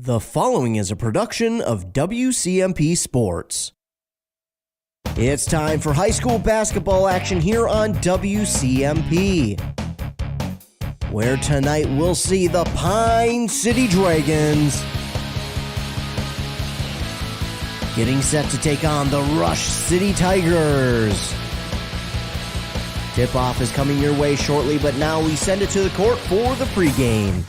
The following is a production of WCMP Sports. It's time for high school basketball action here on WCMP, where tonight we'll see the Pine City Dragons getting set to take on the Rush City Tigers. Tip-off is coming your way shortly, but now we send it to the court for the pregame.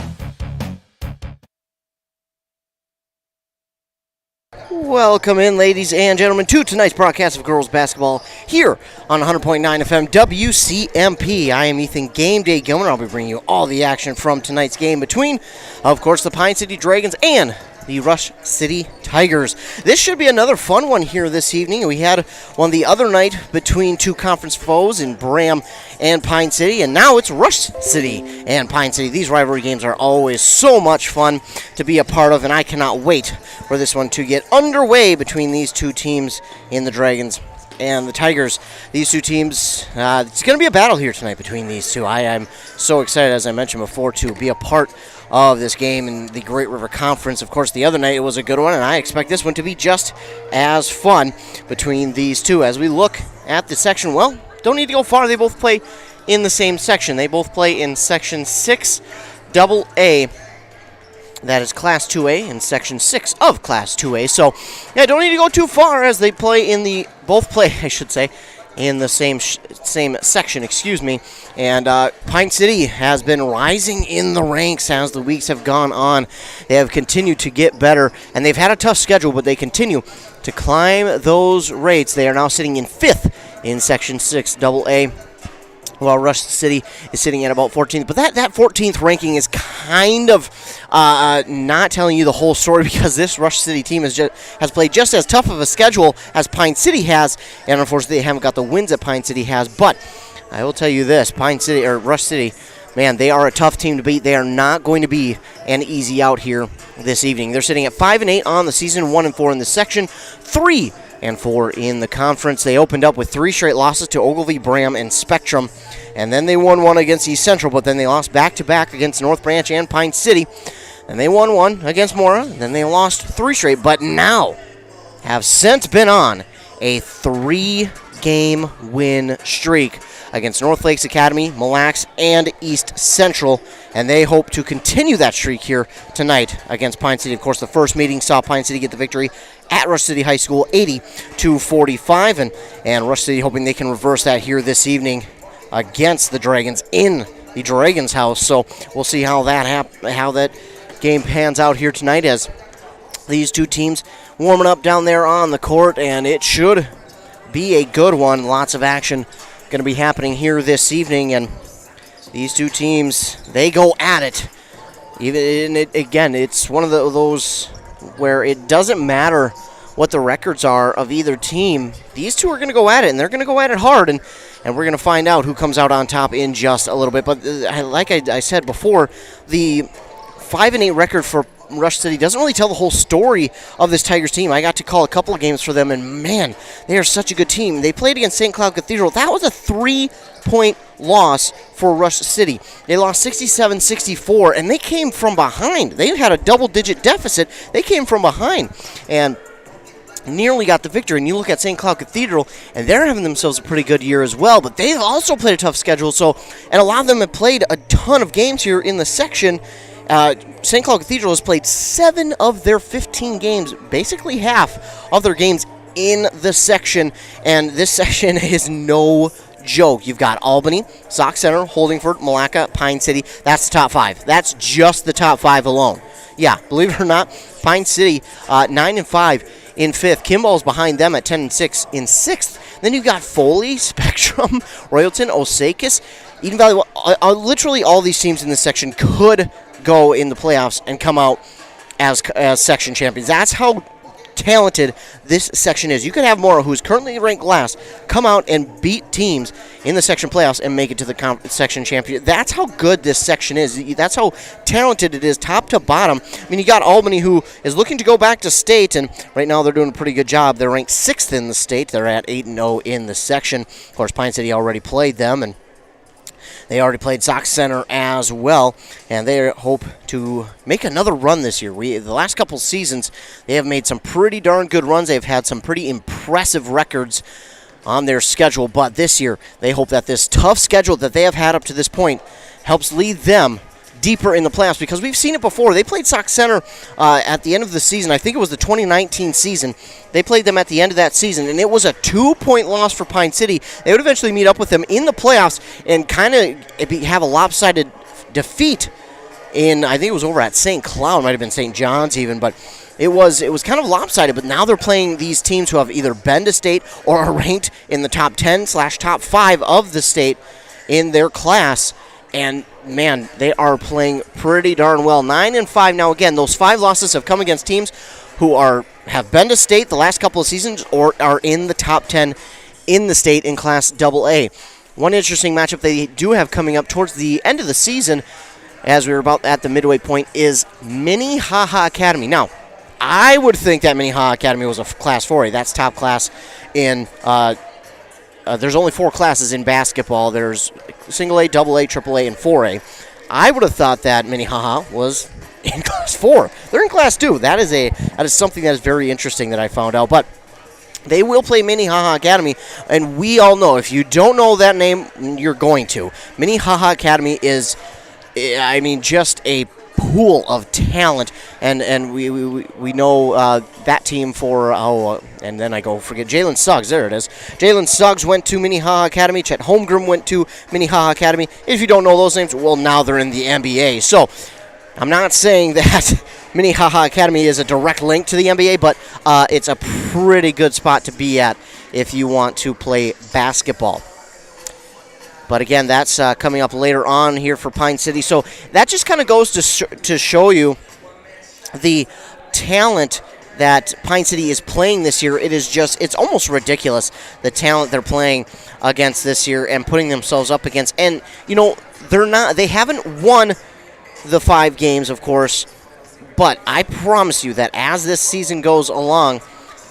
Welcome in, ladies and gentlemen, to tonight's broadcast of girls basketball here on 100.9 FM WCMP. I am Ethan Game Day Gilman. I'll be bringing you all the action from tonight's game between, of course, the Pine City Dragons and the Rush City Tigers. This should be another fun one here this evening. We had one the other night between two conference foes in Bram and Pine City, and now it's Rush City and Pine City. These rivalry games are always so much fun to be a part of, and I cannot wait for this one to get underway between these two teams in the Dragons and the Tigers. These two teams, it's going to be a battle here tonight between these two. I am so excited, as I mentioned before, to be a part of this game in the Great River Conference. Of course, the other night it was a good one, and I expect this one to be just as fun between these two. As we look at the section, well, don't need to go far. They both play in the same section. They both play in Section 6 AA. That is Class 2A and Section 6 of Class 2A. So, yeah, don't need to go too far as they play in the, in the same section, And Pine City has been rising in the ranks as the weeks have gone on. They have continued to get better, and they've had a tough schedule, but they continue to climb those rates. They are now sitting in 5th in Section 6 AA. While Rush City is sitting at about 14th. But that 14th ranking is kind of not telling you the whole story, because this Rush City team has played just as tough of a schedule as Pine City has, and unfortunately they haven't got the wins that Pine City has. But I will tell you this, Rush City, man, they are a tough team to beat. They are not going to be an easy out here this evening. They're sitting at 5-8 on the season, 1-4 in the section, 3-4 in the conference. They opened up with 3 straight losses to Ogilvie, Bram, and Spectrum, and then they won one against East Central, but then they lost back-to-back against North Branch and Pine City, and they won one against Mora, and then they lost 3 straight, but now have since been on a 3-game win streak against North Lakes Academy, Mille Lacs, and East Central, and they hope to continue that streak here tonight against Pine City. Of course, the first meeting saw Pine City get the victory at Rush City High School, 80-45, and Rush City hoping they can reverse that here this evening against the Dragons in the Dragons' house. So we'll see how that game pans out here tonight as these two teams warming up down there on the court, and it should be a good one. Lots of action going to be happening here this evening, and these two teams, they go at it. It's one of those where it doesn't matter what the records are of either team. These two are going to go at it, and they're going to go at it hard, and we're going to find out who comes out on top in just a little bit. But like I said before, the 5-8 record for Rush City doesn't really tell the whole story of this Tigers team. I got to call a couple of games for them, and man, they are such a good team. They played against St. Cloud Cathedral. That was a 3-point loss for Rush City. They lost 67-64, and they came from behind. They had a double-digit deficit. They came from behind and nearly got the victory. And you look at St. Cloud Cathedral, and they're having themselves a pretty good year as well, but they've also played a tough schedule, and a lot of them have played a ton of games here in the section. St. Cloud Cathedral has played 7 of their 15 games, basically half of their games in the section, and this section is no joke. You've got Albany, Sauk Center, Holdingford, Malacca, Pine City. That's the top 5. That's just the top 5 alone. Yeah, believe it or not, Pine City 9-5 in 5th. Kimball's behind them at 10-6 in 6th. Then you've got Foley, Spectrum, Royalton, Osakis, Eden Valley. Literally all these teams in this section could go in the playoffs and come out as section champions. That's how talented this section is. You could have Mora, who's currently ranked last, come out and beat teams in the section playoffs and make it to the section championship. That's how good this section is. That's how talented it is, top to bottom. I mean, you got Albany, who is looking to go back to state, and right now they're doing a pretty good job. They're ranked 6th in the state. They're at 8-0 in the section. Of course, Pine City already played them, and They already played Sauk Center as well, and they hope to make another run this year. The last couple seasons, they have made some pretty darn good runs. They've had some pretty impressive records on their schedule, but this year they hope that this tough schedule that they have had up to this point helps lead them deeper in the playoffs, because we've seen it before. They played Sauk Center at the end of the season. I think it was the 2019 season. They played them at the end of that season, and it was a 2-point loss for Pine City. They would eventually meet up with them in the playoffs and kind of have a lopsided defeat in, I think it was over at St. Cloud, might have been St. John's even, but it was kind of lopsided. But now they're playing these teams who have either been to state or are ranked in the top 10/top 5 of the state in their class. And, man, they are playing pretty darn well. 9-5 now. Again, those 5 losses have come against teams who have been to state the last couple of seasons or are in the top 10 in the state in Class AA. One interesting matchup they do have coming up towards the end of the season, as we were about at the midway point, is Minnehaha Academy. Now, I would think that Minnehaha Academy was a Class 4A. That's top class in there's only 4 classes in basketball. There's single A, double A, triple A, and 4A. I would have thought that Minnehaha was in Class 4. They're in Class 2. That is something that is very interesting that I found out. But they will play Minnehaha Academy, and we all know, if you don't know that name, you're going to. Minnehaha Academy is, just a pool of talent, and we know that team for and then I forget Jalen Suggs. There it is. Jalen Suggs went to Minnehaha Academy. Chet Holmgren went to Minnehaha Academy. If you don't know those names, well, now they're in the NBA. So I'm not saying that Minnehaha Academy is a direct link to the NBA, but it's a pretty good spot to be at if you want to play basketball. But again, that's coming up later on here for Pine City. So that just kind of goes to show you the talent that Pine City is playing this year. It's almost ridiculous, the talent they're playing against this year and putting themselves up against. And, they haven't won the 5 games, of course, but I promise you that as this season goes along,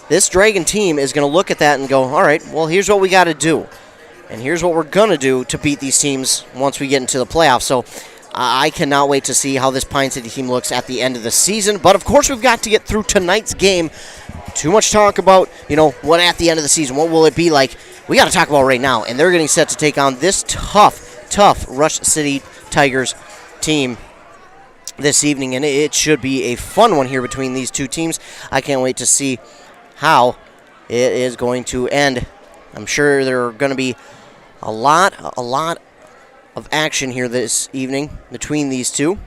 this Dragon team is going to look at that and go, all right, well, here's what we got to do. And here's what we're going to do to beat these teams once we get into the playoffs. So I cannot wait to see how this Pine City team looks at the end of the season. But, of course, we've got to get through tonight's game. Too much talk about, what at the end of the season. What will it be like? We got to talk about right now. And they're getting set to take on this tough Rush City Tigers team this evening. And it should be a fun one here between these two teams. I can't wait to see how it is going to end. I'm sure there are going to be a lot of action here this evening between these two,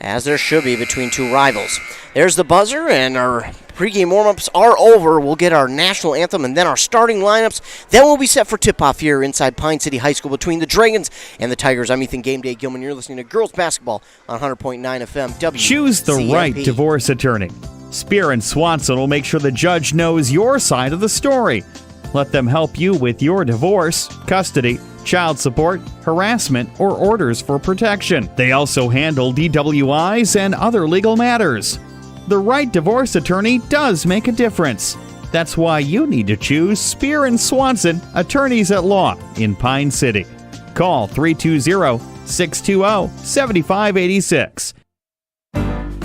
as there should be between two rivals. There's the buzzer, and our pregame warm-ups are over. We'll get our national anthem and then our starting lineups. Then we'll be set for tip-off here inside Pine City High School between the Dragons and the Tigers. I'm Ethan Game Day Gilman. You're listening to Girls Basketball on 100.9 FM WCMP. Choose the right divorce attorney. Spear and Swanson will make sure the judge knows your side of the story. Let them help you with your divorce, custody, child support, harassment, or orders for protection. They also handle DWIs and other legal matters. The right divorce attorney does make a difference. That's why you need to choose Spear and Swanson, attorneys at law in Pine City. Call 320-620-7586.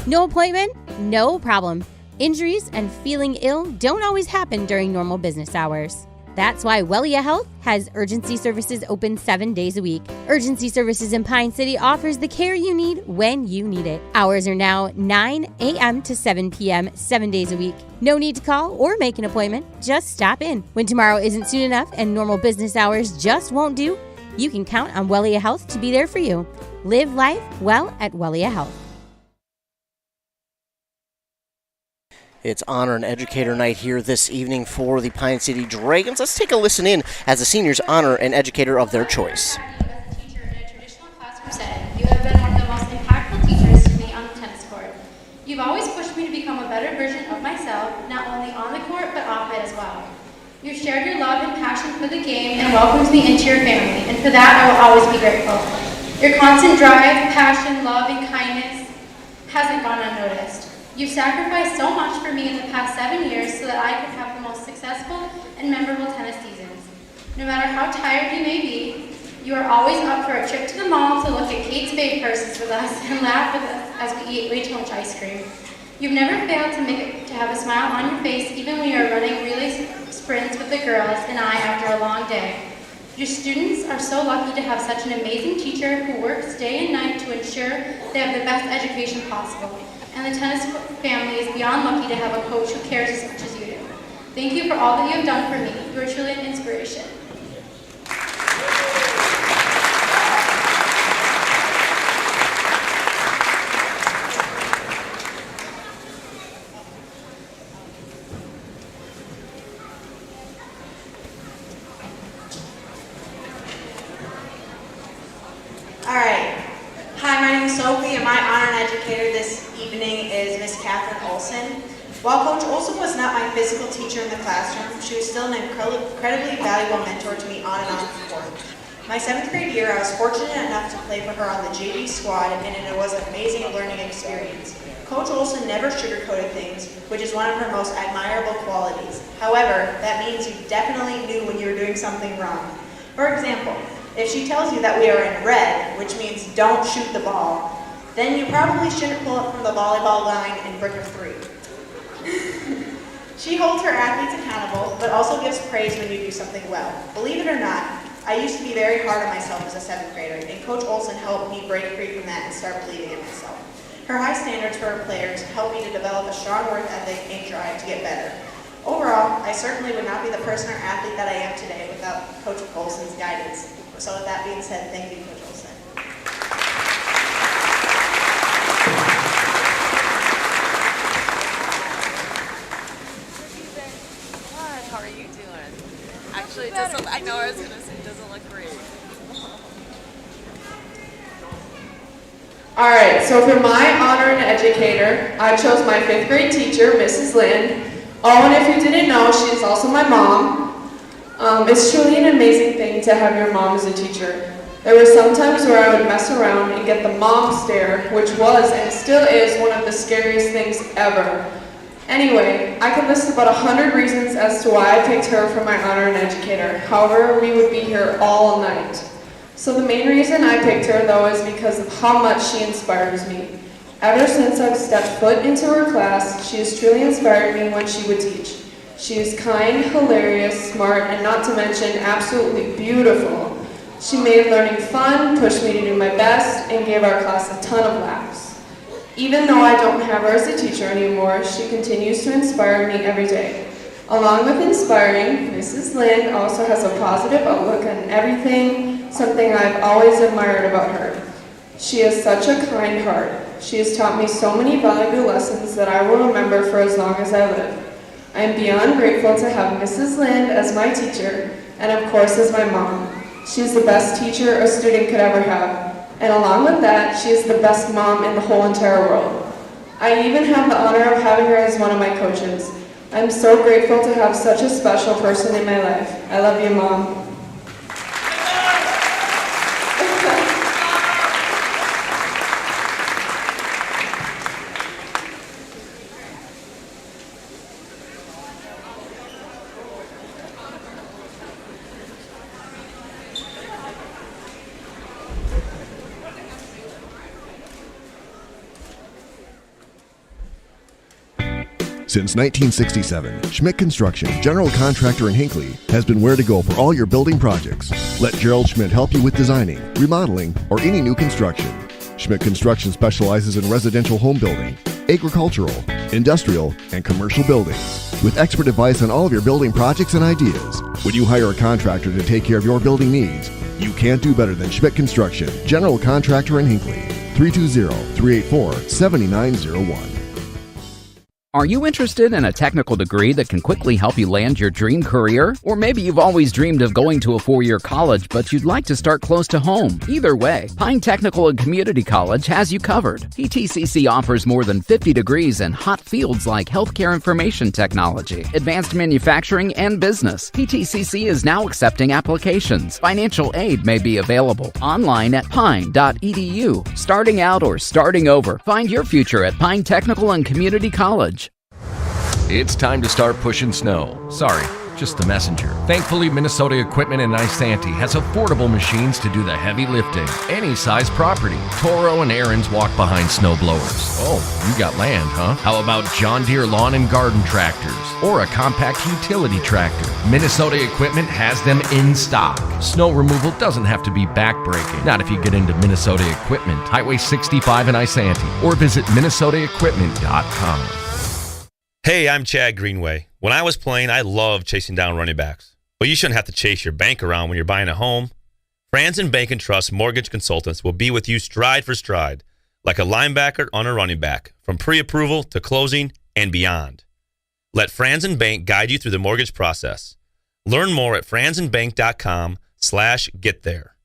No appointment? No problem. Injuries and feeling ill don't always happen during normal business hours. That's why Wellia Health has urgency services open 7 days a week. Urgency Services in Pine City offers the care you need when you need it. Hours are now 9 a.m. to 7 p.m. 7 days a week. No need to call or make an appointment. Just stop in. When tomorrow isn't soon enough and normal business hours just won't do, you can count on Wellia Health to be there for you. Live life well at Wellia Health. It's Honor and Educator Night here this evening for the Pine City Dragons. Let's take a listen in as the seniors honor an educator of their choice. As a teacher in a traditional classroom setting, you have been one of the most impactful teachers to me on the tennis court. You've always pushed me to become a better version of myself, not only on the court, but off it as well. You've shared your love and passion for the game and welcomed me into your family, and for that I will always be grateful. Your constant drive, passion, love, and kindness hasn't gone unnoticed. You've sacrificed so much for me in the past 7 years so that I could have the most successful and memorable tennis seasons. No matter how tired you may be, You are always up for a trip to the mall to look at Kate Spade purses with us and laugh with us as we eat way too much ice cream. You've never failed to have a smile on your face even when you are running relay sprints with the girls and I after a long day. Your students are so lucky to have such an amazing teacher who works day and night to ensure they have the best education possible. And the tennis family is beyond lucky to have a coach who cares as much as you do. Thank you for all that you have done for me. You are truly an inspiration. All right. Hi, my name is Sophie, and my honor and educator this evening is Miss Catherine Olson. While Coach Olson was not my physical teacher in the classroom, she was still an incredibly valuable mentor to me on and off the court. My 7th grade year, I was fortunate enough to play for her on the JV squad, and it was an amazing learning experience. Coach Olson never sugarcoated things, which is one of her most admirable qualities. However, that means you definitely knew when you were doing something wrong. For example, if she tells you that we are in red, which means don't shoot the ball, then you probably shouldn't pull it from the volleyball line and brick of 3. She holds her athletes accountable, but also gives praise when you do something well. Believe it or not, I used to be very hard on myself as a 7th grader, and Coach Olson helped me break free from that and start believing in myself. Her high standards for her players helped me to develop a strong work ethic and drive to get better. Overall, I certainly would not be the person or athlete that I am today without Coach Olson's guidance. So with that being said, thank you, Coach Olson. What? How are you doing? Actually, it doesn't. I know I was gonna say it doesn't look great. All right, so for my honor and educator, I chose my 5th grade teacher, Mrs. Lynn. Oh, and if you didn't know, she is also my mom. It's truly an amazing thing to have your mom as a teacher. There were some times where I would mess around and get the mom stare, which was and still is one of the scariest things ever. Anyway, I could list about 100 reasons as to why I picked her for my honor and educator. However, we would be here all night. So the main reason I picked her, though, is because of how much she inspires me. Ever since I've stepped foot into her class, she has truly inspired me when she would teach. She is kind, hilarious, smart, and not to mention absolutely beautiful. She made learning fun, pushed me to do my best, and gave our class a ton of laughs. Even though I don't have her as a teacher anymore, she continues to inspire me every day. Along with inspiring, Mrs. Lynn also has a positive outlook on everything, something I've always admired about her. She has such a kind heart. She has taught me so many valuable lessons that I will remember for as long as I live. I am beyond grateful to have Mrs. Lind as my teacher, and of course as my mom. She is the best teacher a student could ever have, and along with that, she is the best mom in the whole entire world. I even have the honor of having her as one of my coaches. I'm so grateful to have such a special person in my life. I love you, Mom. Since 1967, Schmidt Construction, general contractor in Hinckley, has been where to go for all your building projects. Let Gerald Schmidt help you with designing, remodeling, or any new construction. Schmidt Construction specializes in residential home building, agricultural, industrial, and commercial buildings. With expert advice on all of your building projects and ideas, when you hire a contractor to take care of your building needs, you can't do better than Schmidt Construction, general contractor in Hinckley. 320-384-7901. Are you interested in a technical degree that can quickly help you land your dream career? Or maybe you've always dreamed of going to a 4-year college, but you'd like to start close to home. Either way, Pine Technical and Community College has you covered. PTCC offers more than 50 degrees in hot fields like healthcare information technology, advanced manufacturing, and business. PTCC is now accepting applications. Financial aid may be available online at pine.edu. Starting out or starting over, find your future at Pine Technical and Community College. It's time to start pushing snow. Sorry, just the messenger. Thankfully, Minnesota Equipment in Isanti has affordable machines to do the heavy lifting. Any size property. Toro and Aaron's walk behind snow blowers. Oh, you got land, huh? How about John Deere lawn and garden tractors? Or a compact utility tractor? Minnesota Equipment has them in stock. Snow removal doesn't have to be backbreaking. Not if you get into Minnesota Equipment. Highway 65 in Isanti. Or visit minnesotaequipment.com. Hey, I'm Chad Greenway. When I was playing, I loved chasing down running backs. But you shouldn't have to chase your bank around when you're buying a home. Franzen Bank and Trust Mortgage Consultants will be with you stride for stride, like a linebacker on a running back, from pre-approval to closing and beyond. Let Franzen Bank guide you through the mortgage process. Learn more at franzenbank.com/get-there.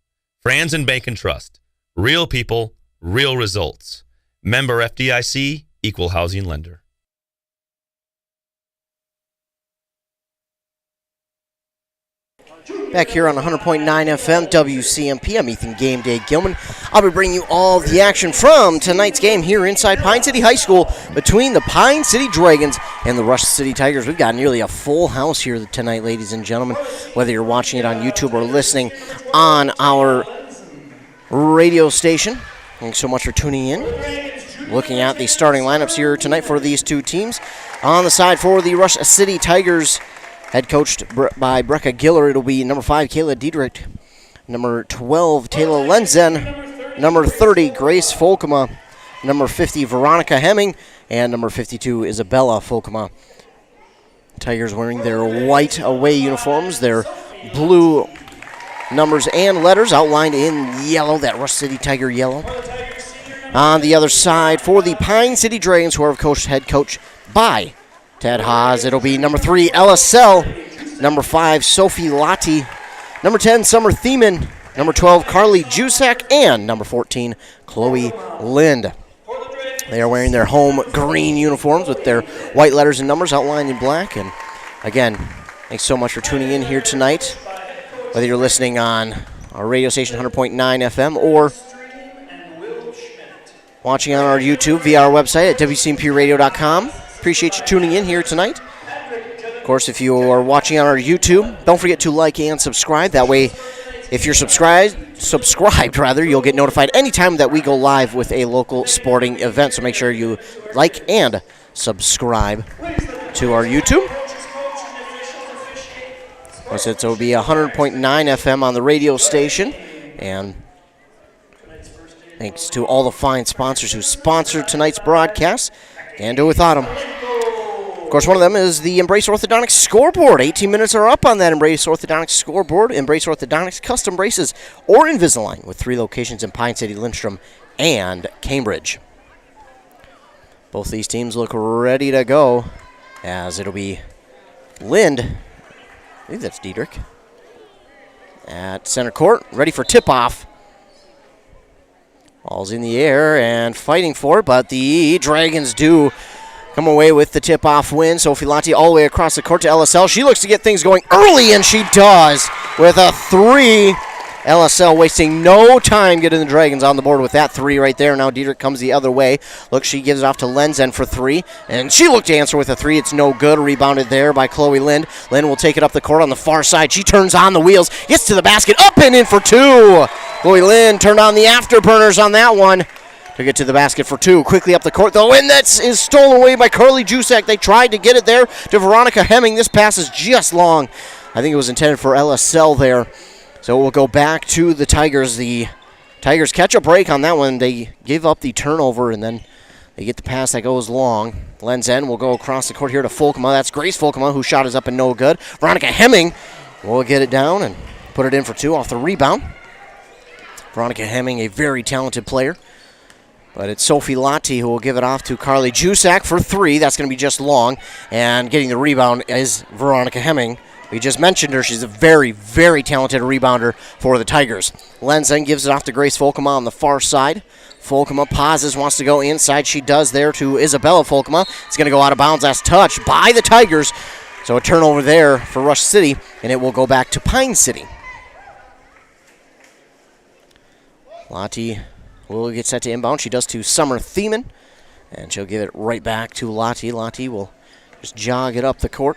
Franzen Bank and Trust. Real people, real results. Member FDIC, Equal Housing Lender. Back here on 100.9 FM WCMP, I'm Ethan Game Day Gilman. I'll be bringing you all the action from tonight's game here inside Pine City High School between the Pine City Dragons and the Rush City Tigers. We've got nearly a full house here tonight, ladies and gentlemen, whether you're watching it on YouTube or listening on our radio station. Thanks so much for tuning in. Looking at the starting lineups here tonight for these two teams. On the side for the Rush City Tigers, head coached by Brecca Giller, it'll be number 5, Kayla Diedrich, number 12, Taylor Lenzen, number 30, Grace Folkema, number 50, Veronica Hemming, and number 52, Isabella Folkema. Tigers wearing their white away uniforms, their blue numbers and letters outlined in yellow, that Rush City Tiger yellow. On the other side for the Pine City Dragons, who are head coach by Ted Haas, it'll be number 3, Ella Sell, number 5, Sophie Lottie, number 10, Summer Thiemann, number 12, Carly Jusak, and number 14, Chloe Lind. They are wearing their home green uniforms with their white letters and numbers outlined in black. And again, thanks so much for tuning in here tonight, whether you're listening on our radio station 100.9 FM or watching on our YouTube via our website at WCMPradio.com. Appreciate you tuning in here tonight. Of course, if you are watching on our YouTube, don't forget to like and subscribe. That way, if you're subscribed, you'll get notified anytime that we go live with a local sporting event. So make sure you like and subscribe to our YouTube. So it will be 100.9 FM on the radio station. And thanks to all the fine sponsors who sponsored tonight's broadcast. Can't do without them. Of course, one of them is the Embrace Orthodontics scoreboard. 18 minutes are up on that Embrace Orthodontics scoreboard. Embrace Orthodontics custom braces or Invisalign with 3 locations in Pine City, Lindstrom, and Cambridge. Both these teams look ready to go, as it'll be Lind, I believe that's Diedrich, at center court, ready for tip-off. Ball's in the air and fighting for it, but the Dragons do come away with the tip-off win. Sophie Lottie all the way across the court to LSL. She looks to get things going early, and she does with a 3. LSL wasting no time getting the Dragons on the board with that 3 right there. Now Diedrich comes the other way. Look, she gives it off to Lenzen for 3, and she looked to answer with a 3. It's no good. Rebounded there by Chloe Lind. Lind will take it up the court on the far side. She turns on the wheels, gets to the basket, up and in for 2. Chloe Lind turned on the afterburners on that one to get to the basket for 2. Quickly up the court, though, and that is stolen away by Carly Jusak. They tried to get it there to Veronica Hemming. This pass is just long. I think it was intended for LSL there. So we'll go back to the Tigers. The Tigers catch a break on that one. They give up the turnover, and then they get the pass that goes long. Lenzen will go across the court here to Folkema. That's Grace Folkema, whose shot is up and no good. Veronica Hemming will get it down and put it in for 2 off the rebound. Veronica Hemming, a very talented player. But it's Sophie Lottie who will give it off to Carly Jusak for 3. That's going to be just long. And getting the rebound is Veronica Hemming. We just mentioned her. She's a very, very talented rebounder for the Tigers. Lenzen gives it off to Grace Folkema on the far side. Folkema pauses, wants to go inside. She does there to Isabella Folkema. It's going to go out of bounds. That's touched by the Tigers. So a turnover there for Rush City, and it will go back to Pine City. Lottie will get set to inbound. She does to Summer Thiemann, and she'll give it right back to Lottie. Lottie will just jog it up the court.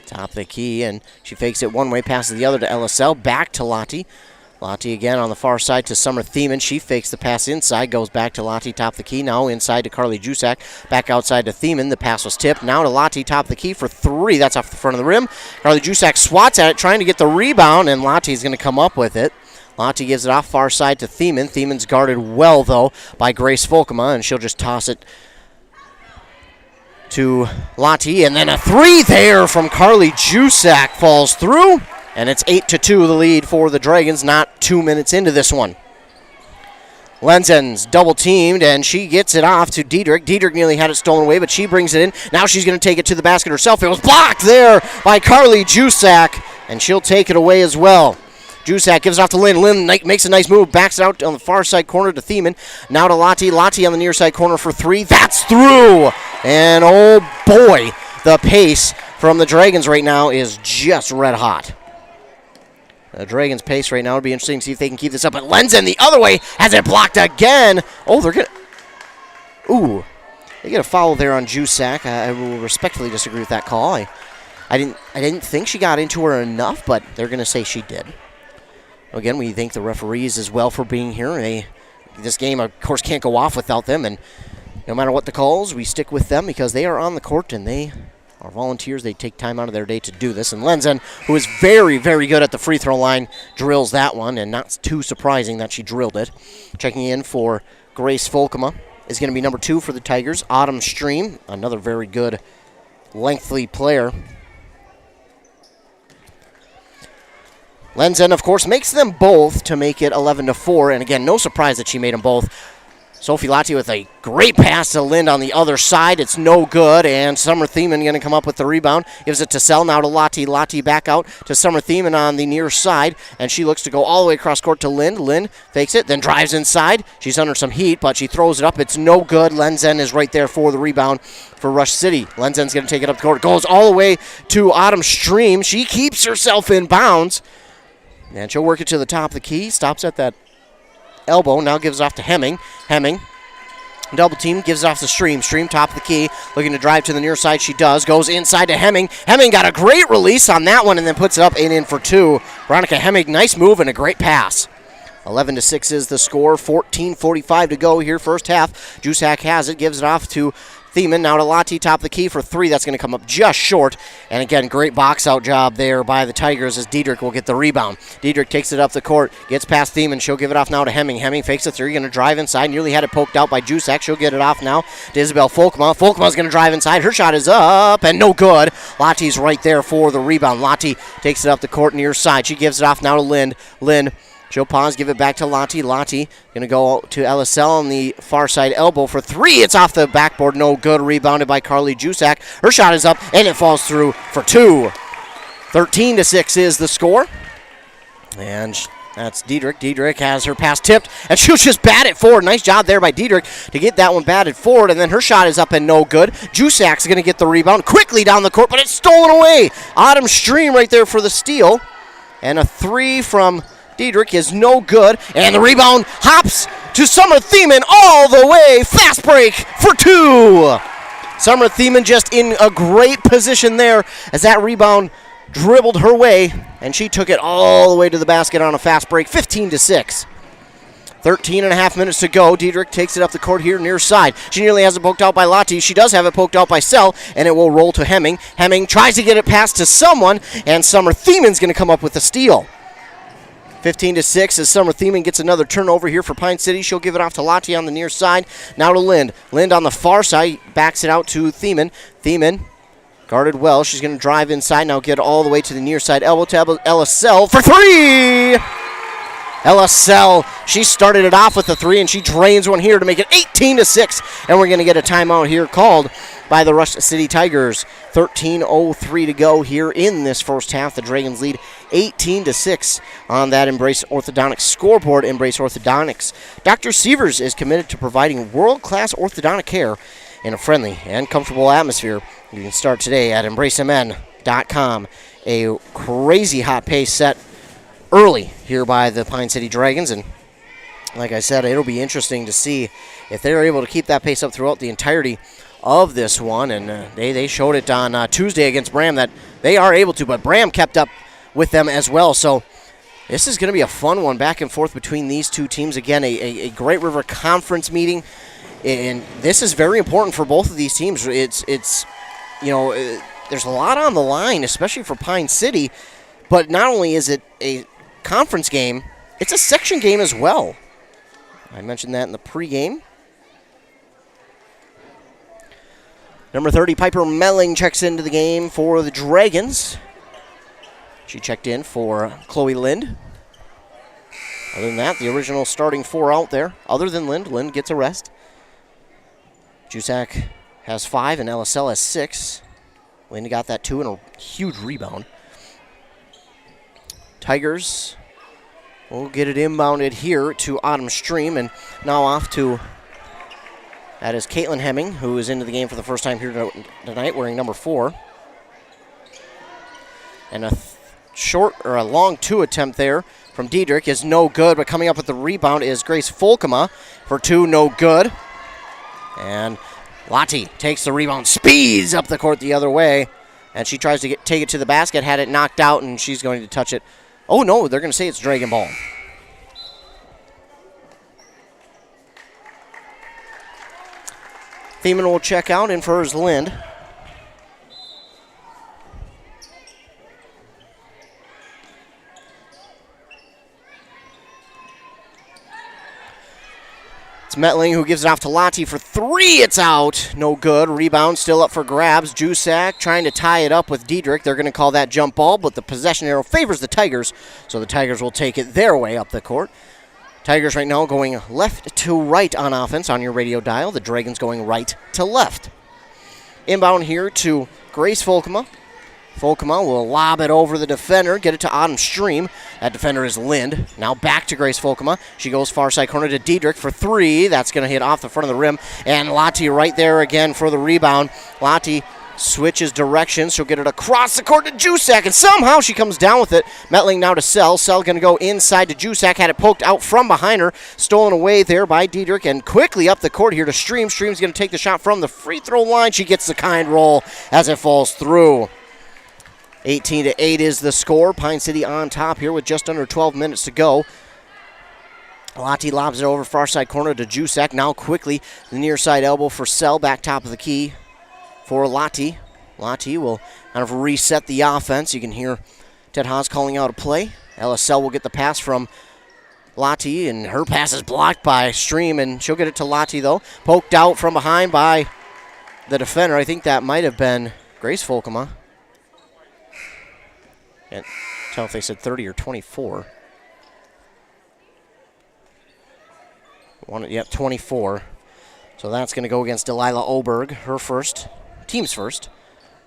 Top of the key, and she fakes it one way, passes the other to LSL. Back to Lottie. Lottie again on the far side to Summer Thiemann. She fakes the pass inside, goes back to Lottie, top of the key. Now inside to Carly Jusak. Back outside to Thiemann. The pass was tipped. Now to Lottie, top of the key for 3. That's off the front of the rim. Carly Jusak swats at it, trying to get the rebound, and Lottie's going to come up with it. Lottie gives it off far side to Thiemann. Thiemann's guarded well, though, by Grace Folkema, and she'll just toss it to Lottie. And then a 3 there from Carly Jusak falls through. And it's 8-2 the lead for the Dragons, not 2 minutes into this one. Lenzen's double teamed, and she gets it off to Diedrich. Diedrich nearly had it stolen away, but she brings it in. Now she's going to take it to the basket herself. It was blocked there by Carly Jusak, and she'll take it away as well. Jusak gives it off to Lynn. Lynn makes a nice move, backs it out on the far side corner to Thiemann. Now to Lottie. Lottie on the near side corner for 3. That's through! And oh boy, the pace from the Dragons right now is just red hot. The Dragons' pace right now would be interesting to see if they can keep this up. But Lenzen the other way has it blocked again. Oh, they're going to... Ooh. They get a foul there on Jusak. I will respectfully disagree with that call. I didn't think she got into her enough, but they're going to say she did. Again, we thank the referees as well for being here. This game, of course, can't go off without them. And no matter what the calls, we stick with them because they are on the court and they... Our volunteers, they take time out of their day to do this. And Lenzen, who is very, very good at the free throw line, drills that one, and not too surprising that she drilled it. Checking in for Grace Folkema is going to be number 2 for the Tigers. Autumn Stream, another very good lengthy player. Lenzen, of course, makes them both to make it 11-4. And again, no surprise that she made them both. Sophie Lottie with a great pass to Lind on the other side. It's no good, and Summer Thiemann going to come up with the rebound. Gives it to Sell, now to Lottie. Lottie back out to Summer Thiemann on the near side, and she looks to go all the way across court to Lind. Lind fakes it, then drives inside. She's under some heat, but she throws it up. It's no good. Lenzen is right there for the rebound for Rush City. Lenzen's going to take it up the court. Goes all the way to Autumn Stream. She keeps herself in bounds, and she'll work it to the top of the key. Stops at that elbow, now gives off to Hemming. Hemming, double team, gives it off to Stream. Stream, top of the key, looking to drive to the near side. She does, goes inside to Hemming. Hemming got a great release on that one and then puts it up and in for 2. Veronica Hemming, nice move and a great pass. 11-6 is the score, 14:45 to go here, first half. Jusak has it, gives it off to Thiemann, now to Lottie, top of the key for 3. That's going to come up just short. And again, great box out job there by the Tigers as Diedrich will get the rebound. Diedrich takes it up the court, gets past Thiemann. She'll give it off now to Hemming. Hemming fakes a 3, going to drive inside. Nearly had it poked out by Jusak. She'll get it off now to Isabel Folkema. Folkema's going to drive inside. Her shot is up and no good. Lottie's right there for the rebound. Lottie takes it up the court near side. She gives it off now to Lind. Lind, she'll pause, give it back to Lottie. Lottie going to go to LSL on the far side elbow for 3. It's off the backboard. No good. Rebounded by Carly Jusak. Her shot is up, and it falls through for 2. 13-6 is the score. And that's Diedrich. Diedrich has her pass tipped, and she'll just bat it forward. Nice job there by Diedrich to get that one batted forward, and then her shot is up and no good. Jusak's going to get the rebound quickly down the court, but it's stolen away. Autumn Stream right there for the steal. And a 3 from Diedrich is no good, and the rebound hops to Summer Thiemann all the way. Fast break for 2. Summer Thiemann just in a great position there as that rebound dribbled her way, and she took it all the way to the basket on a fast break. 15-6. 13.5 minutes to go. Diedrich takes it up the court here near side. She nearly has it poked out by Lottie. She does have it poked out by Sell, and it will roll to Hemming. Hemming tries to get it past to someone, and Summer Thiemann's going to come up with a steal. 15-6 as Summer Thiemann gets another turnover here for Pine City. She'll give it off to Lottie on the near side. Now to Lind. Lind on the far side backs it out to Thiemann. Thiemann guarded well. She's going to drive inside. Now get all the way to the near side. Elbow to LSL for 3! LSL, she started it off with a 3, and she drains one here to make it 18-6. And we're going to get a timeout here called by the Rush City Tigers. 13:03 to go here in this first half. The Dragons lead 18-6 on that Embrace Orthodontics scoreboard. Embrace Orthodontics. Dr. Sievers is committed to providing world-class orthodontic care in a friendly and comfortable atmosphere. You can start today at embracemn.com. A crazy hot pace set early here by the Pine City Dragons, and like I said, it'll be interesting to see if they're able to keep that pace up throughout the entirety of this one. And they showed it on Tuesday against Bram that they are able to, but Bram kept up with them as well. So this is going to be a fun one, back and forth between these two teams. Again, a Great River Conference meeting, and this is very important for both of these teams. It's there's a lot on the line, especially for Pine City, but not only is it a conference game, it's a section game as well. I mentioned that in the pregame. Number 30, Piper Melling, checks into the game for the Dragons. She checked in for Chloe Lind. Other than that, the original starting 4 out there. Other than Lind, Lind gets a rest. Jusak has 5 and LSL has 6. Lind got that 2 and a huge rebound. Tigers will get it inbounded here to Autumn Stream, and now off to, that is Caitlin Hemming, who is into the game for the first time here tonight, wearing number 4. And a long 2 attempt there from Diedrich is no good, but coming up with the rebound is Grace Folkema for 2, no good. And Lottie takes the rebound, speeds up the court the other way, and she tries to take it to the basket, had it knocked out, and she's going to touch it. Oh no, they're going to say it's Dragon Ball. Thiemann will check out, in for his Lind. It's Metling who gives it off to Lottie for 3. It's out. No good. Rebound still up for grabs. Jusak trying to tie it up with Diedrich. They're going to call that jump ball, but the possession arrow favors the Tigers, so the Tigers will take it their way up the court. Tigers right now going left to right on offense on your radio dial. The Dragons going right to left. Inbound here to Grace Folkema. Folkema will lob it over the defender, get it to Autumn Stream. That defender is Lind. Now back to Grace Folkema. She goes far side corner to Diedrich for 3. That's going to hit off the front of the rim. And Lottie right there again for the rebound. Lottie switches directions. She'll get it across the court to Jusak, and somehow she comes down with it. Metling now to Sell. Sell going to go inside to Jusak. Had it poked out from behind her. Stolen away there by Diedrich, and quickly up the court here to Stream. Stream's going to take the shot from the free throw line. She gets the kind roll as it falls through. 18-8 is the score. Pine City on top here with just under 12 minutes to go. Lottie lobs it over far side corner to Jusak. Now quickly the near side elbow for Sell. Back top of the key for Lottie. Lottie will kind of reset the offense. You can hear Ted Haas calling out a play. LSL will get the pass from Lottie, and her pass is blocked by Stream, and she'll get it to Lottie though. Poked out from behind by the defender. I think that might have been Grace Folkema. Can't tell if they said 30 or 24. Yep, 24. So that's going to go against Delilah Oberg, her first, team's first.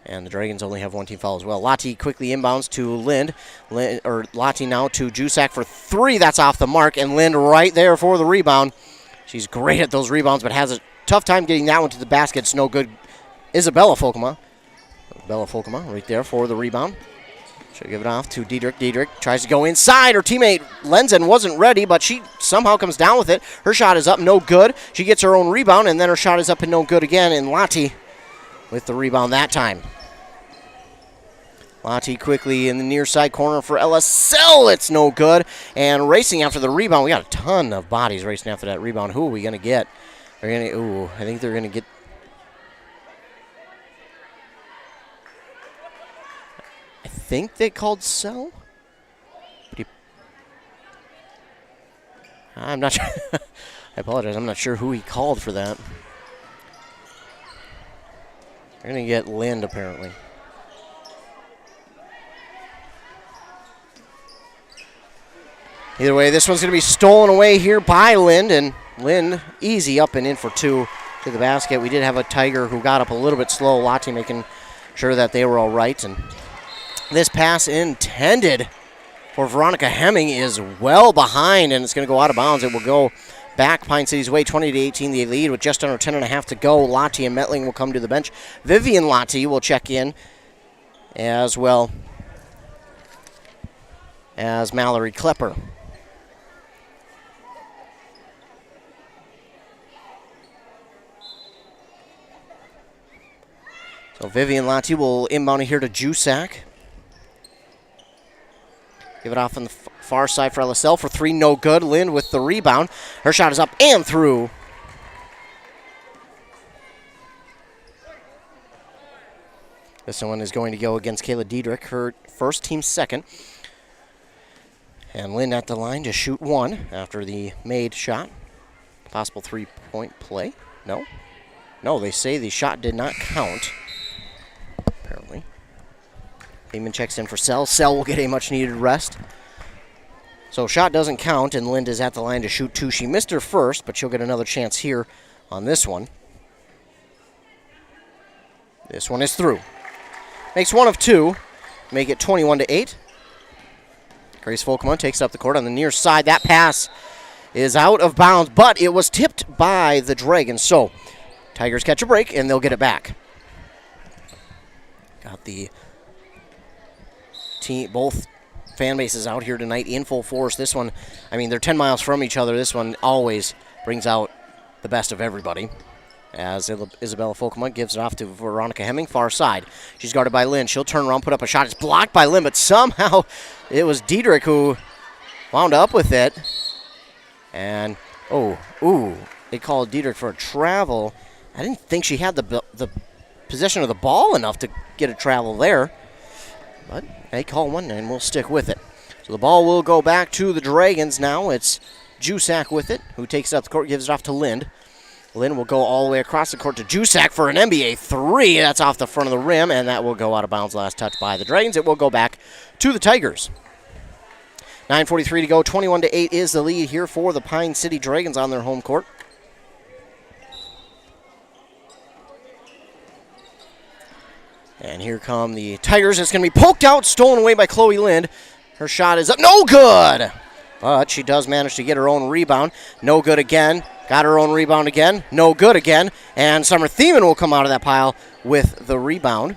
And the Dragons only have 1 team foul as well. Lottie quickly inbounds to Lind. Lottie now to Jusak for 3. That's off the mark. And Lind right there for the rebound. She's great at those rebounds, but has a tough time getting that one to the basket. It's no good. Isabella Folkema. Bella Folkema right there for the rebound. She'll give it off to Diedrich. Diedrich tries to go inside. Her teammate Lenzen wasn't ready, but she somehow comes down with it. Her shot is up, no good. She gets her own rebound, and then her shot is up and no good again. And Lottie with the rebound that time. Lottie quickly in the near side corner for LSL. It's no good. And racing after the rebound. We got a ton of bodies racing after that rebound. Who are we going to get? I think they're going to get... I think they called Sell. I'm not sure. I apologize. I'm not sure who he called for that. They're going to get Lind, apparently. Either way, this one's going to be stolen away here by Lind, and Lind easy up and in for 2 to the basket. We did have a Tiger who got up a little bit slow. Lottie making sure that they were all right, and this pass intended for Veronica Hemming is well behind, and it's going to go out of bounds. It will go back Pine City's way, 20-18. They lead with just under 10.5 to go. Lottie and Metling will come to the bench. Vivian Lottie will check in, as well as Mallory Klepper. So So Vivian Lati will inbound it here to Jusak. Give it off on the far side for LSL for three, no good. Lind with the rebound. Her shot is up and through. This one is going to go against Kayla Diedrich, her first, team second. And Lind at the line to shoot one after the made shot. Possible three-point play. No. No, they say the shot did not count, apparently. Heyman checks in for Sell. Sell will get a much-needed rest. So shot doesn't count, and Lind is at the line to shoot two. She missed her first, but she'll get another chance here on this one. This one is through. Makes one of two. Make it 21-8. Grace Volkman takes up the court on the near side. That pass is out of bounds, but it was tipped by the Dragons. So Tigers catch a break, and they'll get it back. Got the team, both fan bases out here tonight in full force. This one, I mean, they're 10 miles from each other. This one always brings out the best of everybody. As Isabella Folkema gives it off to Veronica Hemming, far side. She's guarded by Lind. She'll turn around, put up a shot. It's blocked by Lind, but somehow it was Diedrich who wound up with it. And, they called Diedrich for a travel. I didn't think she had the possession of the ball enough to get a travel there. But they call one, and we'll stick with it. So the ball will go back to the Dragons now. It's Jusak with it, who takes it up the court, gives it off to Lind. Lind will go all the way across the court to Jusak for an NBA three. That's off the front of the rim, and that will go out of bounds. Last touch by the Dragons. It will go back to the Tigers. 9:43 to go. 21-8 is the lead here for the Pine City Dragons on their home court. And here come the Tigers. It's going to be poked out, stolen away by Chloe Lind. Her shot is up. No good! But she does manage to get her own rebound. No good again. Got her own rebound again. No good again. And Summer Thiemann will come out of that pile with the rebound.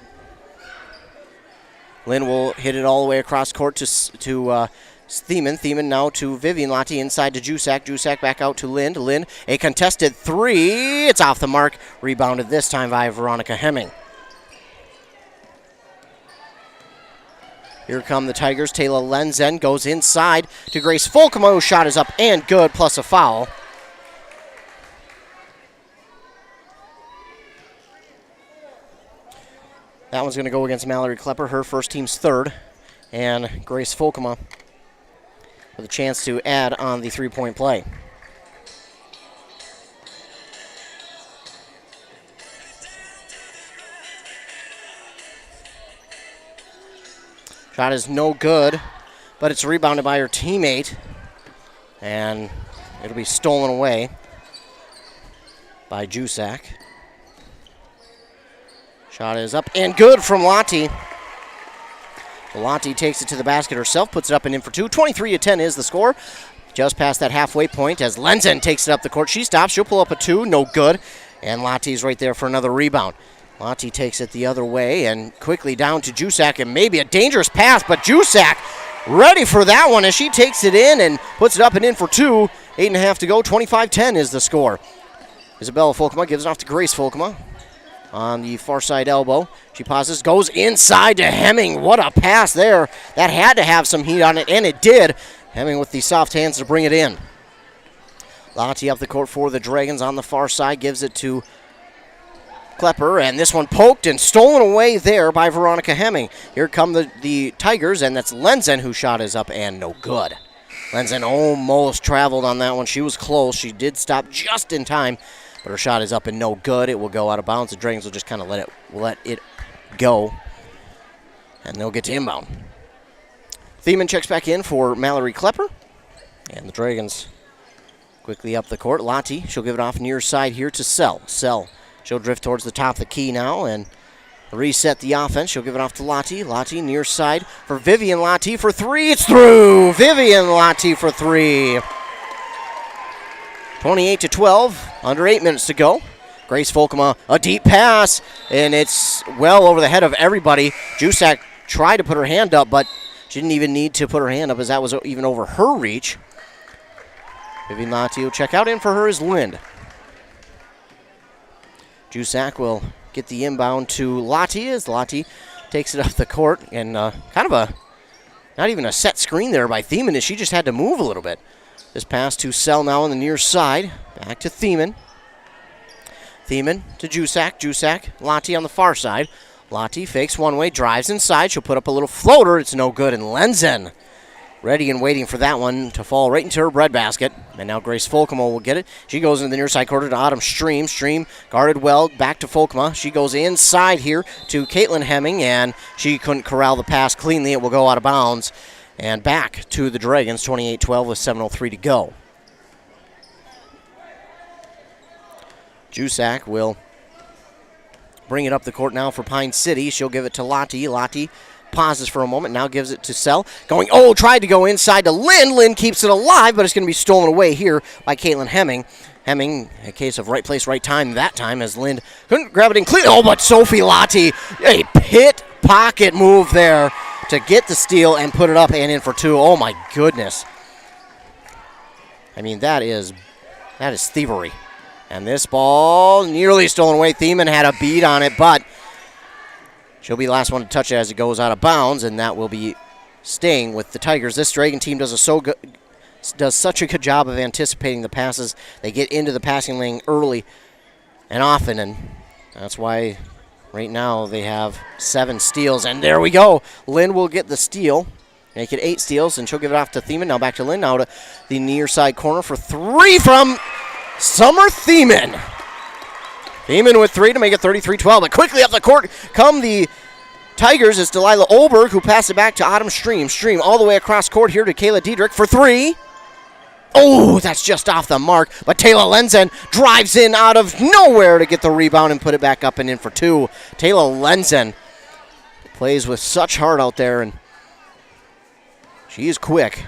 Lind will hit it all the way across court to Thiemann. Thiemann now to Vivian Lati, inside to Jusak. Jusak back out to Lind. Lind, a contested three. It's off the mark. Rebounded this time by Veronica Hemming. Here come the Tigers. Taylor Lenzen goes inside to Grace Folkemo. Shot is up and good, plus a foul. That one's going to go against Mallory Klepper, her first, team's third. And Grace Folkema with a chance to add on the three-point play. Shot is no good, but it's rebounded by her teammate. And it'll be stolen away by Jusak. Shot is up and good from Lati. Lati takes it to the basket herself, puts it up and in for two. 23-10 is the score. Just past that halfway point as Lenzen takes it up the court. She stops. She'll pull up a two. No good. And Lati's right there for another rebound. Lati takes it the other way and quickly down to Jusak, and maybe a dangerous pass, but Jusak ready for that one as she takes it in and puts it up and in for two. 8.5 to go. 25-10 is the score. Isabella Folkema gives it off to Grace Folkema on the far side elbow. She pauses, goes inside to Hemming. What a pass there. That had to have some heat on it, and it did. Hemming with the soft hands to bring it in. Lati up the court for the Dragons on the far side, gives it to Klepper, and this one poked and stolen away there by Veronica Hemming. Here come the Tigers, and that's Lenzen whose shot is up and no good. Lenzen almost traveled on that one. She was close. She did stop just in time, but her shot is up and no good. It will go out of bounds. The Dragons will just kind of let it go, and they'll get to inbound. Thiemann checks back in for Mallory Klepper, and the Dragons quickly up the court. Lati, she'll give it off near side here to Sell. She'll drift towards the top of the key now and reset the offense. She'll give it off to Lati. Lati near side for Vivian Lati for three. It's through. Vivian Lati for three. 28-12. Under 8 minutes to go. Grace Folkema, a deep pass, and it's well over the head of everybody. Jusak tried to put her hand up, but she didn't even need to put her hand up as that was even over her reach. Vivian Lati will check out. In for her is Lind. Jusak will get the inbound to Lottie as Lottie takes it up the court. And kind of not even a set screen there by Thiemann, as she just had to move a little bit. This pass to Sell now on the near side. Back to Thiemann. Thiemann to Jusak. Jusak, Lottie on the far side. Lottie fakes one way, drives inside. She'll put up a little floater. It's no good. And Lenzen ready and waiting for that one to fall right into her breadbasket. And now Grace Folkema will get it. She goes into the near side corner to Autumn Stream. Stream guarded well, back to Folkema. She goes inside here to Caitlin Hemming, and she couldn't corral the pass cleanly. It will go out of bounds. And back to the Dragons, 28-12 with 7:03 to go. Jusak will bring it up the court now for Pine City. She'll give it to Lottie. Lottie pauses for a moment, now gives it to Sell. Tried to go inside to Lynn. Lynn keeps it alive, but it's going to be stolen away here by Caitlin Hemming. Hemming, a case of right place, right time that time, as Lynn couldn't grab it in clean. Oh, but Sophie Lottie, a pit pocket move there to get the steal and put it up and in for two. Oh, my goodness. I mean, that is thievery. And this ball nearly stolen away. Thiemann had a beat on it, but she'll be the last one to touch it as it goes out of bounds, and that will be staying with the Tigers. This Dragon team does such a good job of anticipating the passes. They get into the passing lane early and often, and that's why right now they have 7 steals. And there we go. Lynn will get the steal. Make it 8 steals, and she'll give it off to Thiemann. Now back to Lynn. Now to the near side corner for 3 from Summer Thiemann. Thiemann with 3 to make it 33-12. But quickly up the court come the Tigers. It's Delilah Olberg who passed it back to Autumn Stream. Stream all the way across court here to Kayla Diedrich for 3. Oh, that's just off the mark. But Taylor Lenzen drives in out of nowhere to get the rebound and put it back up and in for 2. Taylor Lenzen plays with such heart out there, and she is quick.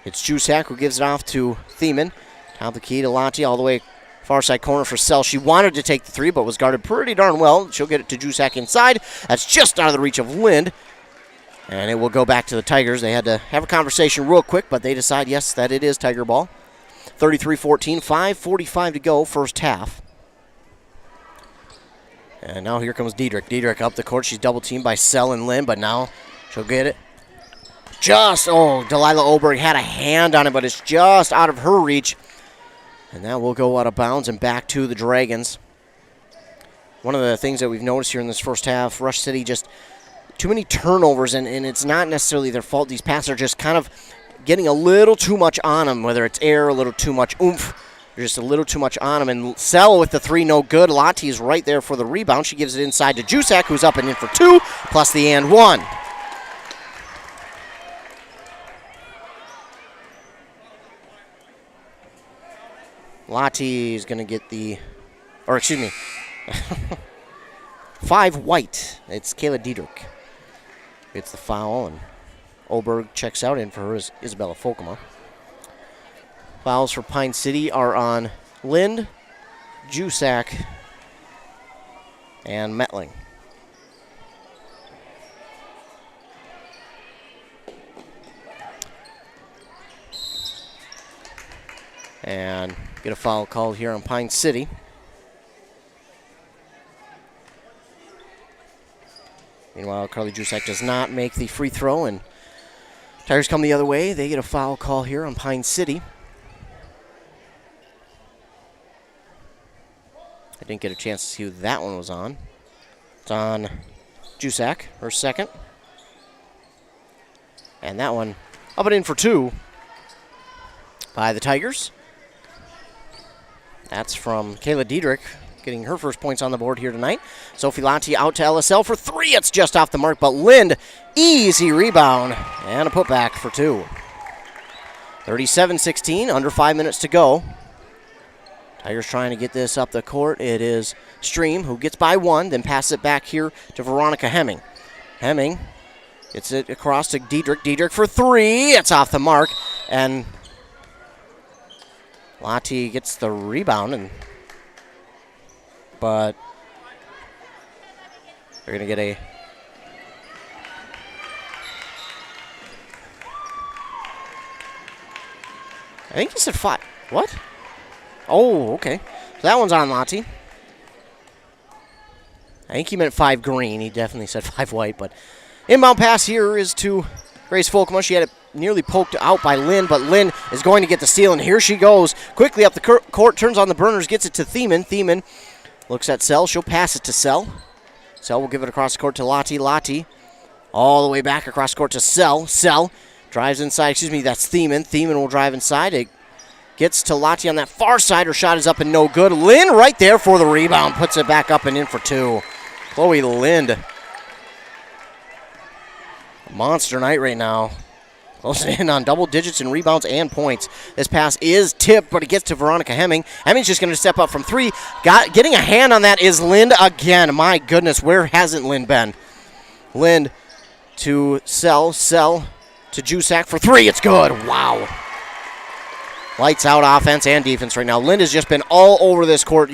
It's Jusak who gives it off to Thiemann. Top the key to Lottie all the way far side corner for Sell. She wanted to take the 3, but was guarded pretty darn well. She'll get it to Jusak inside. That's just out of the reach of Lind. And it will go back to the Tigers. They had to have a conversation real quick, but they decide, yes, that it is Tiger ball. 33-14, 5:45 to go, first half. And now here comes Diedrich. Diedrich up the court. She's double teamed by Sell and Lynn, but now she'll get it. Delilah Olberg had a hand on it, but it's just out of her reach. And that will go out of bounds and back to the Dragons. One of the things that we've noticed here in this first half, Rush City just too many turnovers, and it's not necessarily their fault. These passes are just kind of getting a little too much on them, whether it's air, a little too much oomph. They're just a little too much on them. And Sell with the 3, no good. Lottie's right there for the rebound. She gives it inside to Jusak, who's up and in for 2, plus the and 1. Lottie's going to get 5 white. It's Kayla Diedrich. Gets the foul, and Olberg checks out. In for her is Isabella Folkema. Fouls for Pine City are on Lind, Jusak, and Metling. And get a foul called here on Pine City. Meanwhile, Carly Jusak does not make the free throw, and Tigers come the other way. They get a foul call here on Pine City. I didn't get a chance to see who that one was on. It's on Jusak, her second. And that one up and in for 2 by the Tigers. That's from Kayla Diedrich, getting her first points on the board here tonight. Sophie Lottie out to LSL for 3. It's just off the mark, but Lind, easy rebound, and a putback for 2. 37-16, under 5 minutes to go. Tigers trying to get this up the court. It is Stream who gets by 1, then passes it back here to Veronica Hemming. Hemming gets it across to Diedrich. Diedrich for 3. It's off the mark, and Lottie gets the rebound, but they're going to get a I think he said 5. What? Oh, okay. So that one's on Lottie. I think he meant 5 green. He definitely said 5 white. But inbound pass here is to Grace Folkema. She had it nearly poked out by Lynn, but Lynn is going to get the steal, and here she goes. Quickly up the court, turns on the burners, gets it to Thiemann. Thiemann looks at Sell. She'll pass it to Sell. Sell will give it across the court to Lottie. Lottie all the way back across the court to Sell. Sell drives inside. That's Thiemann. Thiemann will drive inside. It gets to Lottie on that far side. Her shot is up and no good. Lynn right there for the rebound. Puts it back up and in for 2. Chloe Lind. Monster night right now. Closing in on double digits in rebounds and points. This pass is tipped, but it gets to Veronica Hemming. Hemming's just going to step up from 3. Getting a hand on that is Lind again. My goodness, where hasn't Lind been? Lind to Sell. Sell to Jusak for 3. It's good. Wow. Lights out offense and defense right now. Lind has just been all over this court.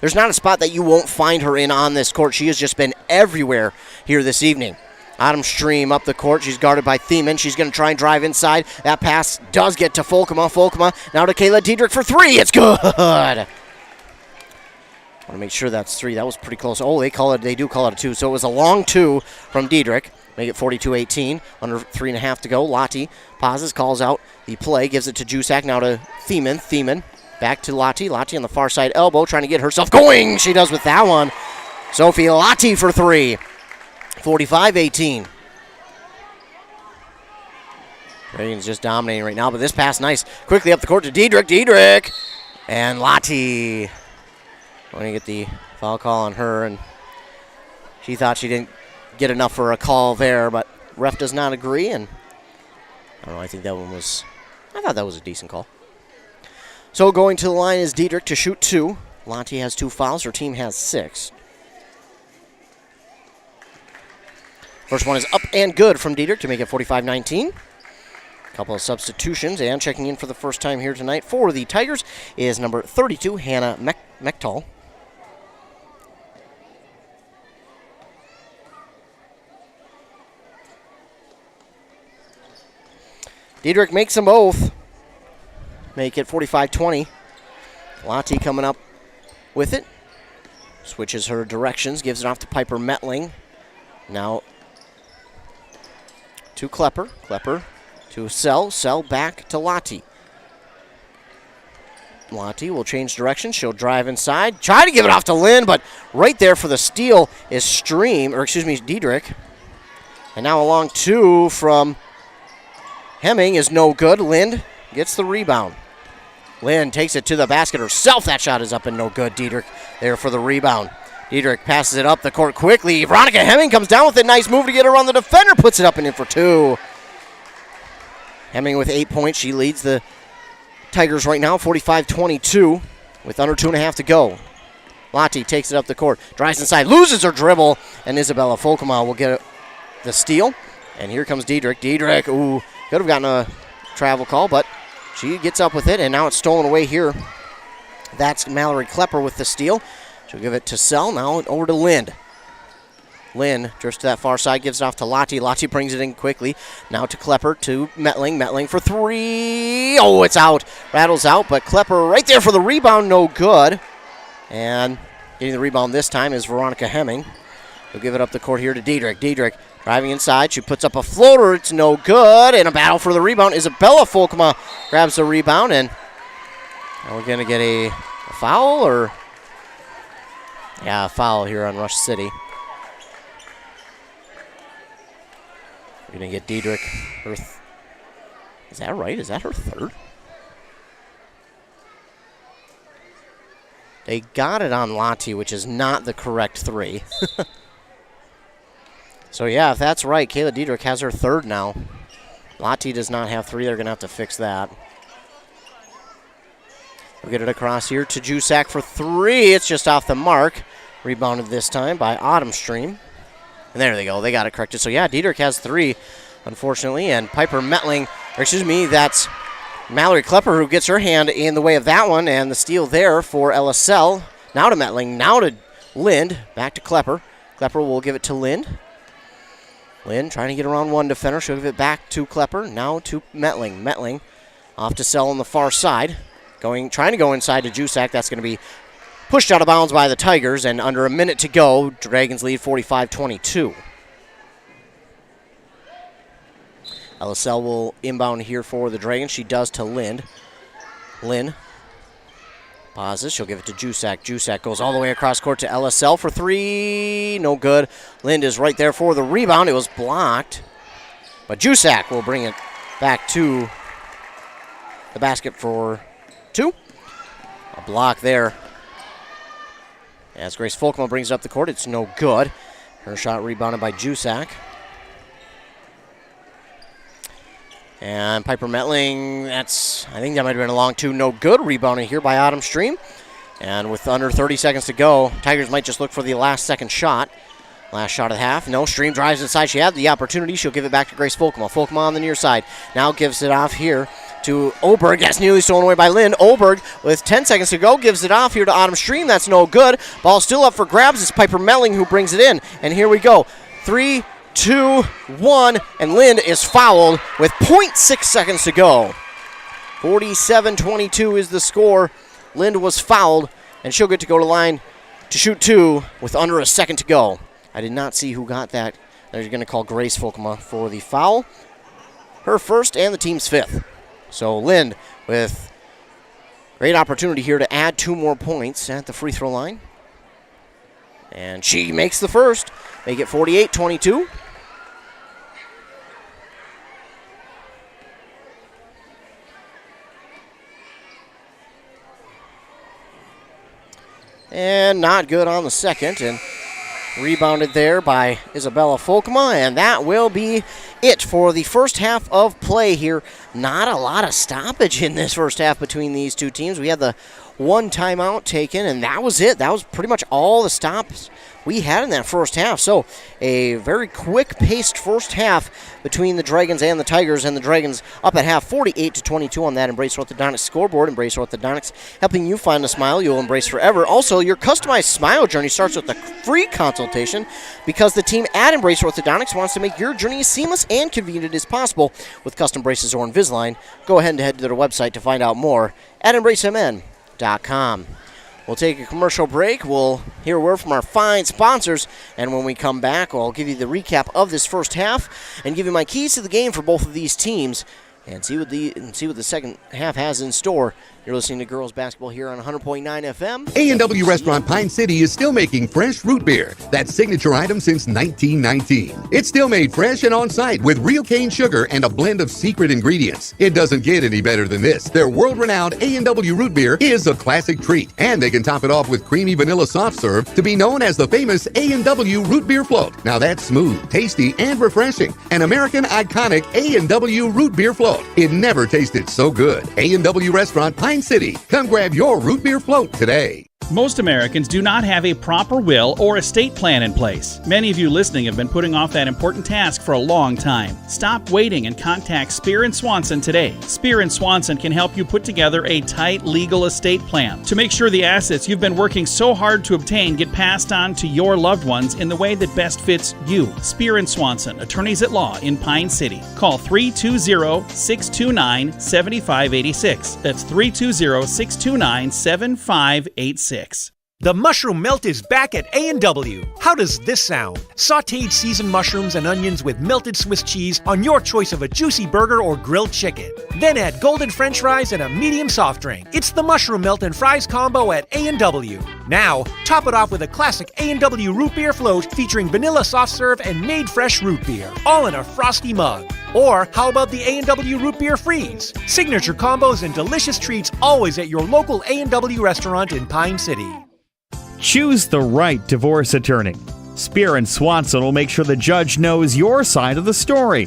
There's not a spot that you won't find her in on this court. She has just been everywhere here this evening. Autumn Stream up the court. She's guarded by Thiemann. She's going to try and drive inside. That pass does get to Folkema. Folkema now to Kayla Diedrich for 3. It's good. I want to make sure that's 3. That was pretty close. Oh, they do call it a 2. So it was a long 2 from Diedrich. Make it 42-18. Under 3.5 to go. Lottie pauses, calls out the play, gives it to Jusak. Now to Thiemann. Thiemann back to Lottie. Lottie on the far side elbow, trying to get herself going. She does with that one. Sophie Lottie for 3. 45-18. Reagan's just dominating right now, but this pass nice. Quickly up the court to Diedrich. Diedrich. And Lottie. Going to get the foul call on her, and she thought she didn't get enough for a call there, but ref does not agree, and I don't know, I thought that was a decent call. So going to the line is Diedrich to shoot 2. Lottie has 2 fouls. Her team has 6. First one is up and good from Diedrich to make it 45-19. Couple of substitutions, and checking in for the first time here tonight for the Tigers is number 32, Hannah Mechtal. Diedrich makes them both. Make it 45-20. Lottie coming up with it. Switches her directions, gives it off to Piper Metling. Now to Klepper. Klepper to Sell. Sell back to Lottie. Lottie will change direction. She'll drive inside. Try to give it off to Lynn, but right there for the steal is Diedrich. And now a long 2 from Hemming is no good. Lind gets the rebound. Lynn takes it to the basket herself. That shot is up and no good. Diedrich there for the rebound. Diedrich passes it up the court quickly. Veronica Hemming comes down with a nice move to get around the defender. Puts it up and in for 2. Hemming with 8 points. She leads the Tigers right now, 45-22, with under 2.5 to go. Lottie takes it up the court. Drives inside. Loses her dribble. And Isabella Folkema will get the steal. And here comes Diedrich. Diedrich, ooh, could have gotten a travel call, but she gets up with it. And now it's stolen away here. That's Mallory Klepper with the steal. She'll give it to Sell. Now over to Lind. Lind drifts to that far side, gives it off to Lottie. Lottie brings it in quickly. Now to Klepper, to Metling. Metling for 3. Oh, it's out. Rattles out, but Klepper right there for the rebound. No good. And getting the rebound this time is Veronica Hemming. We'll give it up the court here to Diedrich. Diedrich driving inside. She puts up a floater. It's no good. And a battle for the rebound. Isabella Folkema grabs the rebound. And we're going to get a foul or... Yeah, a foul here on Rush City. We're going to get Diedrich. Is that right? Is that her 3rd? They got it on Lottie, which is not the correct 3. So, yeah, if that's right, Kayla Diedrich has her 3rd now. Lottie does not have 3. They're going to have to fix that. We'll get it across here to Jusak for 3. It's just off the mark. Rebounded this time by Autumn Stream. And there they go. They got it corrected. So, yeah, Diedrich has 3, unfortunately. And Piper Metling, that's Mallory Klepper who gets her hand in the way of that one. And the steal there for LSL. Now to Metling. Now to Lind. Back to Klepper. Klepper will give it to Lind. Lind trying to get around one defender. She'll give it back to Klepper. Now to Metling. Metling off to Sell on the far side. Trying to go inside to Jusak. That's going to be pushed out of bounds by the Tigers, and under a minute to go, Dragons lead 45-22. LSL will inbound here for the Dragons. She does to Lind. Lind pauses. She'll give it to Jusak. Jusak goes all the way across court to LSL for three. No good. Lind is right there for the rebound. It was blocked. But Jusak will bring it back to the basket for two. A block there. As Grace Folkman brings it up the court, it's no good. Her shot rebounded by Jusak. And Piper Metling, I think that might have been a long two. No good. Rebounding here by Autumn Stream. And with under 30 seconds to go, Tigers might just look for the last second shot. Last shot of the half. No, Stream drives inside. She had the opportunity. She'll give it back to Grace Folkman. Folkman on the near side. Now gives it off here to Oberg. That's nearly stolen away by Lind. Oberg, with 10 seconds to go, gives it off here to Autumn Stream. That's no good. Ball still up for grabs. It's Piper Melling who brings it in. And here we go. 3, 2, 1, and Lind is fouled with 0.6 seconds to go. 47-22 is the score. Lind was fouled, and she'll get to go to line to shoot two with under a second to go. I did not see who got that. They're going to call Grace Folkma for the foul. Her first and the team's fifth. So Lind with great opportunity here to add 2 more points at the free throw line. And she makes the first. Make it 48-22. And not good on the second. And rebounded there by Isabella Folkma. And that will be it for the first half of play here. Not a lot of stoppage in this first half between these two teams. We had the 1 timeout taken, and that was it. That was pretty much all the stops we had in that first half. So a very quick-paced first half between the Dragons and the Tigers, and the Dragons up at half 48-22 on that Embrace Orthodontics scoreboard. Embrace Orthodontics, helping you find a smile you'll embrace forever. Also, your customized smile journey starts with a free consultation because the team at Embrace Orthodontics wants to make your journey as seamless and convenient as possible with custom braces or Invisalign. Go ahead and head to their website to find out more at EmbraceMN.com. We'll take a commercial break. We'll hear a word from our fine sponsors, and when we come back, I'll give you the recap of this first half and give you my keys to the game for both of these teams and see what the second half has in store. You're listening to girls basketball here on 100.9 FM. A&W Restaurant Pine City is still making fresh root beer. That signature item since 1919. It's still made fresh and on site with real cane sugar and a blend of secret ingredients. It doesn't get any better than this. Their world-renowned A&W root beer is a classic treat, and they can top it off with creamy vanilla soft serve to be known as the famous A&W root beer float. Now that's smooth, tasty, and refreshing. An American iconic A&W root beer float. It never tasted so good. A&W Restaurant Pine City. Come grab your root beer float today. Most Americans do not have a proper will or estate plan in place. Many of you listening have been putting off that important task for a long time. Stop waiting and contact Spear & Swanson today. Spear & Swanson can help you put together a tight legal estate plan to make sure the assets you've been working so hard to obtain get passed on to your loved ones in the way that best fits you. Spear & Swanson, attorneys at law in Pine City. Call 320-629-7586. That's 320-629-7586. The mushroom melt is back at A&W. How does this sound? Sautéed seasoned mushrooms and onions with melted Swiss cheese on your choice of a juicy burger or grilled chicken. Then add golden french fries and a medium soft drink. It's the mushroom melt and fries combo at A&W. Now, top it off with a classic A&W root beer float featuring vanilla soft serve and made fresh root beer, all in a frosty mug. Or how about the A&W root beer freeze? Signature combos and delicious treats always at your local A&W restaurant in Pine City. Choose the right divorce attorney. Spear & Swanson will make sure the judge knows your side of the story.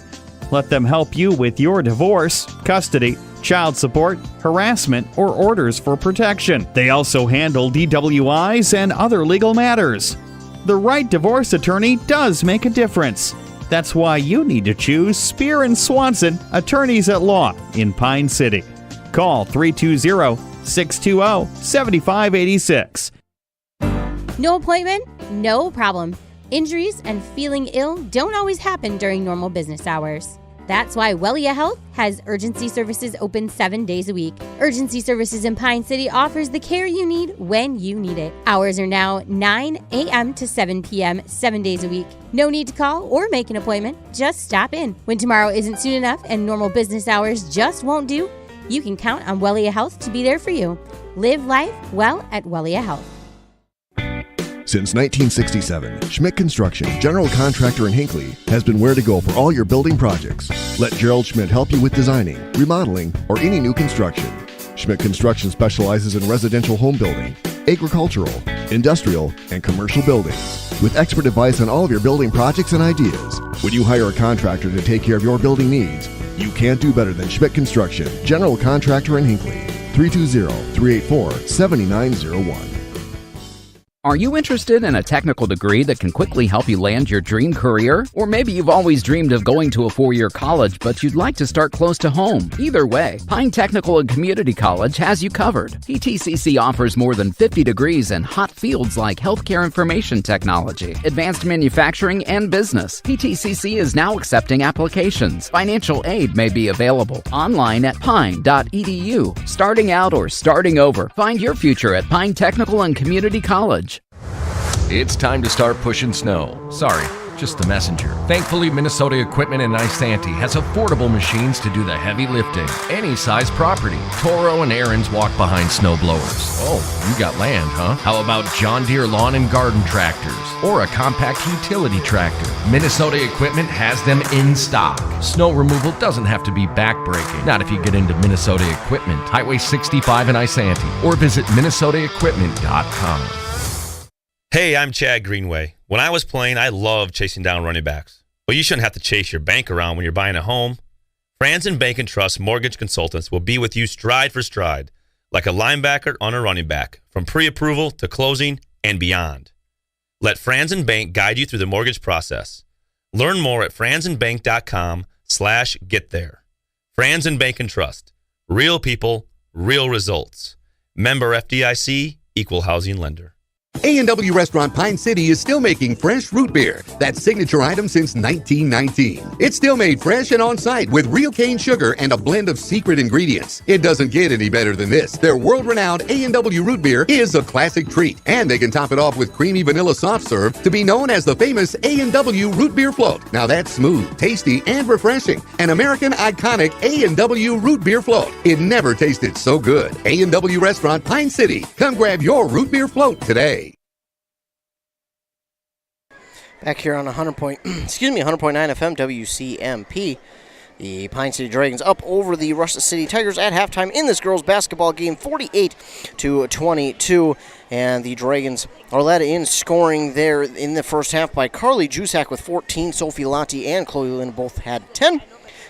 Let them help you with your divorce, custody, child support, harassment, or orders for protection. They also handle DWIs and other legal matters. The right divorce attorney does make a difference. That's why you need to choose Spear & Swanson, attorneys at law in Pine City. Call 320-620-7586. No appointment? No problem. Injuries and feeling ill don't always happen during normal business hours. That's why Wellia Health has urgency services open 7 days a week. Urgency Services in Pine City offers the care you need when you need it. Hours are now 9 a.m. to 7 p.m. 7 days a week. No need to call or make an appointment. Just stop in. When tomorrow isn't soon enough and normal business hours just won't do, you can count on Wellia Health to be there for you. Live life well at Wellia Health. Since 1967, Schmidt Construction, general contractor in Hinckley, has been where to go for all your building projects. Let Gerald Schmidt help you with designing, remodeling, or any new construction. Schmidt Construction specializes in residential home building, agricultural, industrial, and commercial buildings. With expert advice on all of your building projects and ideas, when you hire a contractor to take care of your building needs, you can't do better than Schmidt Construction, general contractor in Hinckley. 320-384-7901. Are you interested in a technical degree that can quickly help you land your dream career? Or maybe you've always dreamed of going to a four-year college, but you'd like to start close to home. Either way, Pine Technical and Community College has you covered. PTCC offers more than 50 degrees in hot fields like healthcare information technology, advanced manufacturing, and business. PTCC is now accepting applications. Financial aid may be available online at pine.edu. Starting out or starting over, find your future at Pine Technical and Community College. It's time to start pushing snow. Sorry, just the messenger. Thankfully, Minnesota Equipment in Ice Santee has affordable machines to do the heavy lifting. Any size property. Toro and Aaron's walk behind snow blowers. Oh, you got land, huh? How about John Deere lawn and garden tractors? Or a compact utility tractor? Minnesota Equipment has them in stock. Snow removal doesn't have to be backbreaking. Not if you get into Minnesota Equipment. Highway 65 in Ice Santee. Or visit minnesotaequipment.com. Hey, I'm Chad Greenway. When I was playing, I loved chasing down running backs. But you shouldn't have to chase your bank around when you're buying a home. Franzen Bank and Trust Mortgage Consultants will be with you stride for stride, like a linebacker on a running back, from pre-approval to closing and beyond. Let Franzen Bank guide you through the mortgage process. Learn more at franzenbank.com/get there. Franzen Bank and Trust. Real people, real results. Member FDIC, Equal Housing Lender. A&W Restaurant Pine City is still making fresh root beer, that signature item since 1919. It's still made fresh and on-site with real cane sugar and a blend of secret ingredients. It doesn't get any better than this. Their world-renowned A&W root beer is a classic treat, and they can top it off with creamy vanilla soft serve to be known as the famous A&W root beer float. Now that's smooth, tasty, and refreshing. An American iconic A&W root beer float. It never tasted so good. A&W Restaurant Pine City. Come grab your root beer float today. Back here on 100.9 FM WCMP. The Pine City Dragons up over the Rush City Tigers at halftime in this girls basketball game, 48-22. And the Dragons are led in scoring there in the first half by Carly Jusak with 14. Sophie Lotti and Chloe Lynn both had 10.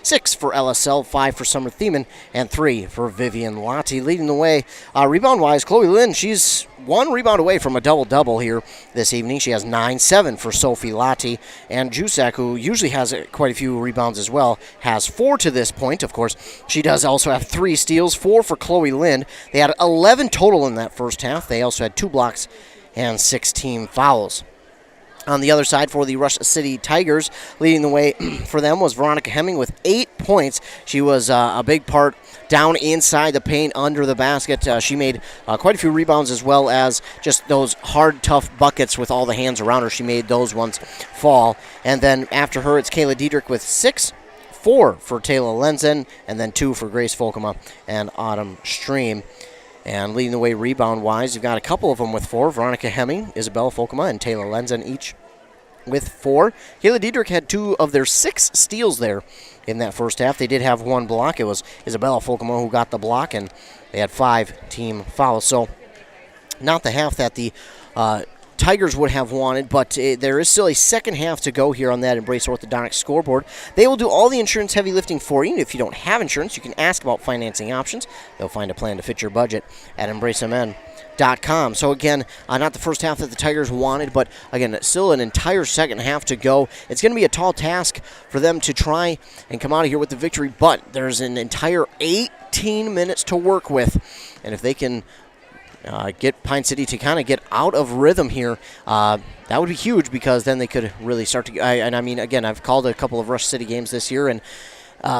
6 for LSL, 5 for Summer Thiemann, and 3 for Vivian Lotti. Leading the way rebound-wise, Chloe Lynn, she's 1 rebound away from a double-double here this evening. She has 9-7 for Sophie Lotti, and Jusak, who usually has quite a few rebounds as well, has 4 to this point. Of course, she does also have 3 steals, 4 for Chloe Lynn. They had 11 total in that first half. They also had 2 blocks and 6 team fouls. On the other side for the Rush City Tigers, leading the way for them was Veronica Hemming with 8 points. She was a big part down inside the paint under the basket. She made quite a few rebounds as well as just those hard, tough buckets with all the hands around her. She made those ones fall. And then after her, it's Kayla Diedrich with 6. 4 for Taylor Lenzen, and then 2 for Grace Folkema and Autumn Stream. And leading the way rebound-wise, you've got a couple of them with 4. Veronica Hemming, Isabella Folkema, and Taylor Lenzen each with 4. Kayla Diedrich had 2 of their 6 steals there in that first half. They did have 1 block. It was Isabella Folkema who got the block, and they had 5 team fouls. So not the half that the Tigers would have wanted, but there is still a second half to go here on that Embrace Orthodontics scoreboard. They will do all the insurance heavy lifting for you. If you don't have insurance, you can ask about financing options. They'll find a plan to fit your budget at EmbraceMN.com. So again, not the first half that the Tigers wanted, but again, still an entire second half to go. It's going to be a tall task for them to try and come out of here with the victory, but there's an entire 18 minutes to work with, and if they can get Pine City to kind of get out of rhythm here, that would be huge, because then they could really start to. And I mean, again, I've called a couple of Rush City games this year, and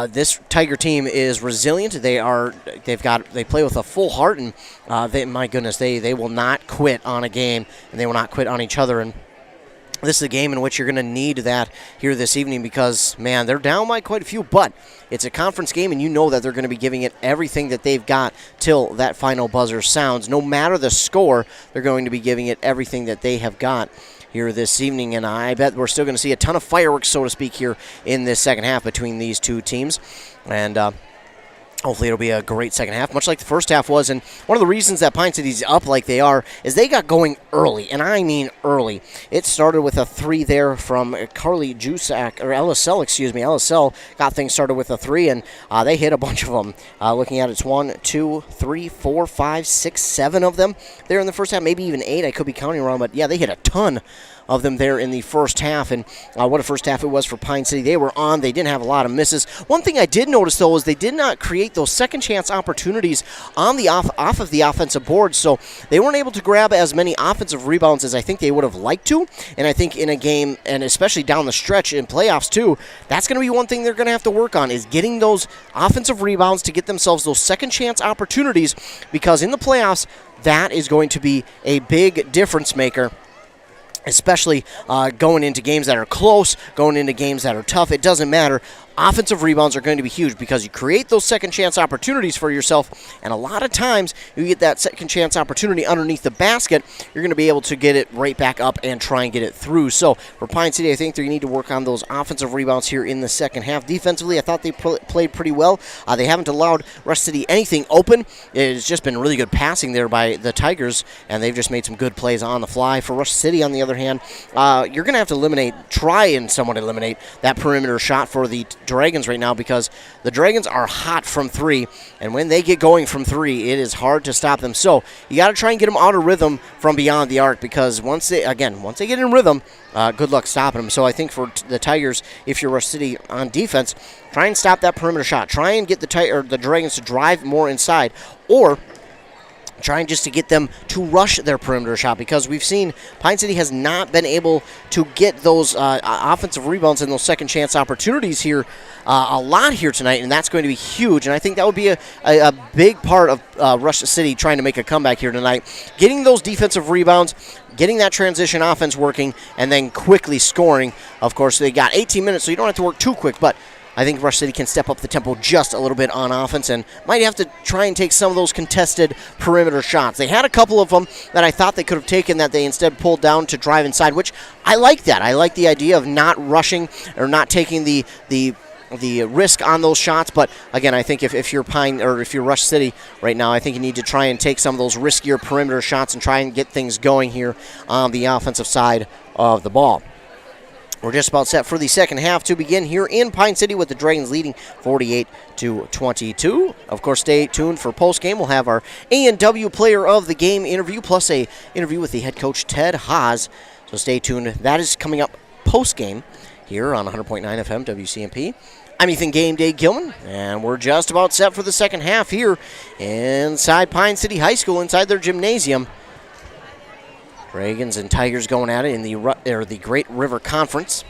This Tiger team is resilient. They play with a full heart, and they will not quit on a game, and they will not quit on each other. And this is a game in which you're going to need that here this evening because, man, they're down by quite a few, but it's a conference game, and you know that they're going to be giving it everything that they've got till that final buzzer sounds. No matter the score, they're going to be giving it everything that they have got here this evening, and I bet we're still going to see a ton of fireworks, so to speak, here in this second half between these two teams. And hopefully it'll be a great second half, much like the first half was. And one of the reasons that Pine City's up like they are is they got going early, and I mean early. It started with a 3 there from Carly Jusak, or LSL, excuse me. LSL got things started with a 3, and they hit a bunch of them. Looking at it's 1, 2, 3, 4, 5, 6, 7 of them there in the first half, maybe even 8. I could be counting wrong, but yeah, they hit a ton of them there in the first half, and what a first half it was for Pine City. They were on. They didn't have a lot of misses. One thing I did notice, though, is they did not create those second chance opportunities on the off of the offensive board, so they weren't able to grab as many offensive rebounds as I think they would have liked to, and I think in a game, and especially down the stretch in playoffs too, that's going to be one thing they're going to have to work on, is getting those offensive rebounds to get themselves those second chance opportunities, because in the playoffs, that is going to be a big difference maker, especially going into games that are close, going into games that are tough. It doesn't matter. Offensive rebounds are going to be huge because you create those second chance opportunities for yourself, and a lot of times you get that second chance opportunity underneath the basket, you're going to be able to get it right back up and try and get it through. So for Pine City, I think they need to work on those offensive rebounds here in the second half. Defensively, I thought they played pretty well. They haven't allowed Rush City anything open. It's just been really good passing there by the Tigers, and they've just made some good plays on the fly. For Rush City, on the other hand, you're going to have to try and somewhat eliminate that perimeter shot for the Dragons right now, because the Dragons are hot from 3, and when they get going from 3, it is hard to stop them. So you got to try and get them out of rhythm from beyond the arc, because once they get in rhythm, good luck stopping them. So I think for the Tigers, if you're Rush City on defense, try and stop that perimeter shot. Try and get the Dragons to drive more inside, or trying just to get them to rush their perimeter shot, because we've seen Pine City has not been able to get those offensive rebounds and those second chance opportunities here a lot here tonight, and that's going to be huge. And I think that would be a big part of Rush City trying to make a comeback here tonight, getting those defensive rebounds, getting that transition offense working, and then quickly scoring. Of course, they got 18 minutes, so you don't have to work too quick, but I think Rush City can step up the tempo just a little bit on offense and might have to try and take some of those contested perimeter shots. They had a couple of them that I thought they could have taken that they instead pulled down to drive inside, which I like that. I like the idea of not rushing or not taking the risk on those shots. But again, I think if you're if you're Rush City right now, I think you need to try and take some of those riskier perimeter shots and try and get things going here on the offensive side of the ball. We're just about set for the second half to begin here in Pine City, with the Dragons leading 48-22. Of course, stay tuned for postgame. We'll have our A&W Player of the Game interview, plus a interview with the head coach, Ted Haas. So stay tuned. That is coming up postgame here on 100.9 FM WCMP. I'm Ethan Game Day Gilman, and we're just about set for the second half here inside Pine City High School, inside their gymnasium. Dragons and Tigers going at it in the Great River Conference.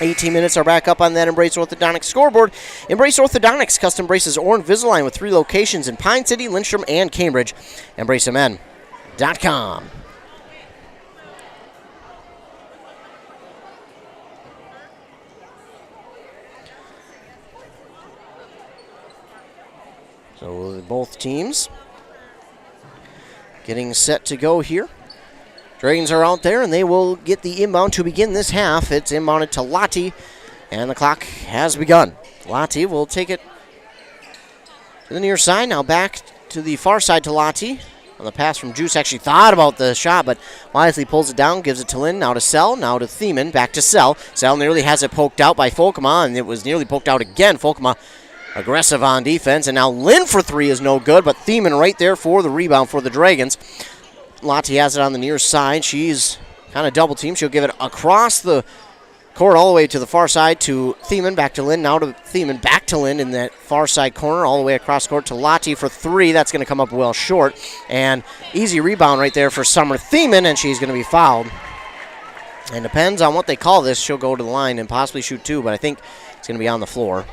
18 minutes are back up on that Embrace Orthodontics scoreboard. Embrace Orthodontics custom braces or Invisalign with 3 locations in Pine City, Lindstrom, and Cambridge. EmbraceMN.com. So both teams getting set to go here. Dragons are out there, and they will get the inbound to begin this half. It's inbounded to Lottie, and the clock has begun. Lottie will take it to the near side. Now back to the far side to Lottie. On the pass from Juice, actually thought about the shot, but wisely pulls it down, gives it to Lynn, now to Sell, now to Thiemann, back to Sell. Sell nearly has it poked out by Folkema, and it was nearly poked out again. Folkema aggressive on defense, and now Lynn for 3 is no good, but Thiemann right there for the rebound for the Dragons. Lottie has it on the near side. She's kind of double teamed. She'll give it across the court all the way to the far side to Thiemann, back to Lynn, now to Thiemann, back to Lynn in that far side corner, all the way across court to Lottie for 3. That's going to come up well short, and easy rebound right there for Summer Thiemann, and she's going to be fouled. And depends on what they call this, she'll go to the line and possibly shoot 2, but I think It's going to be on the floor.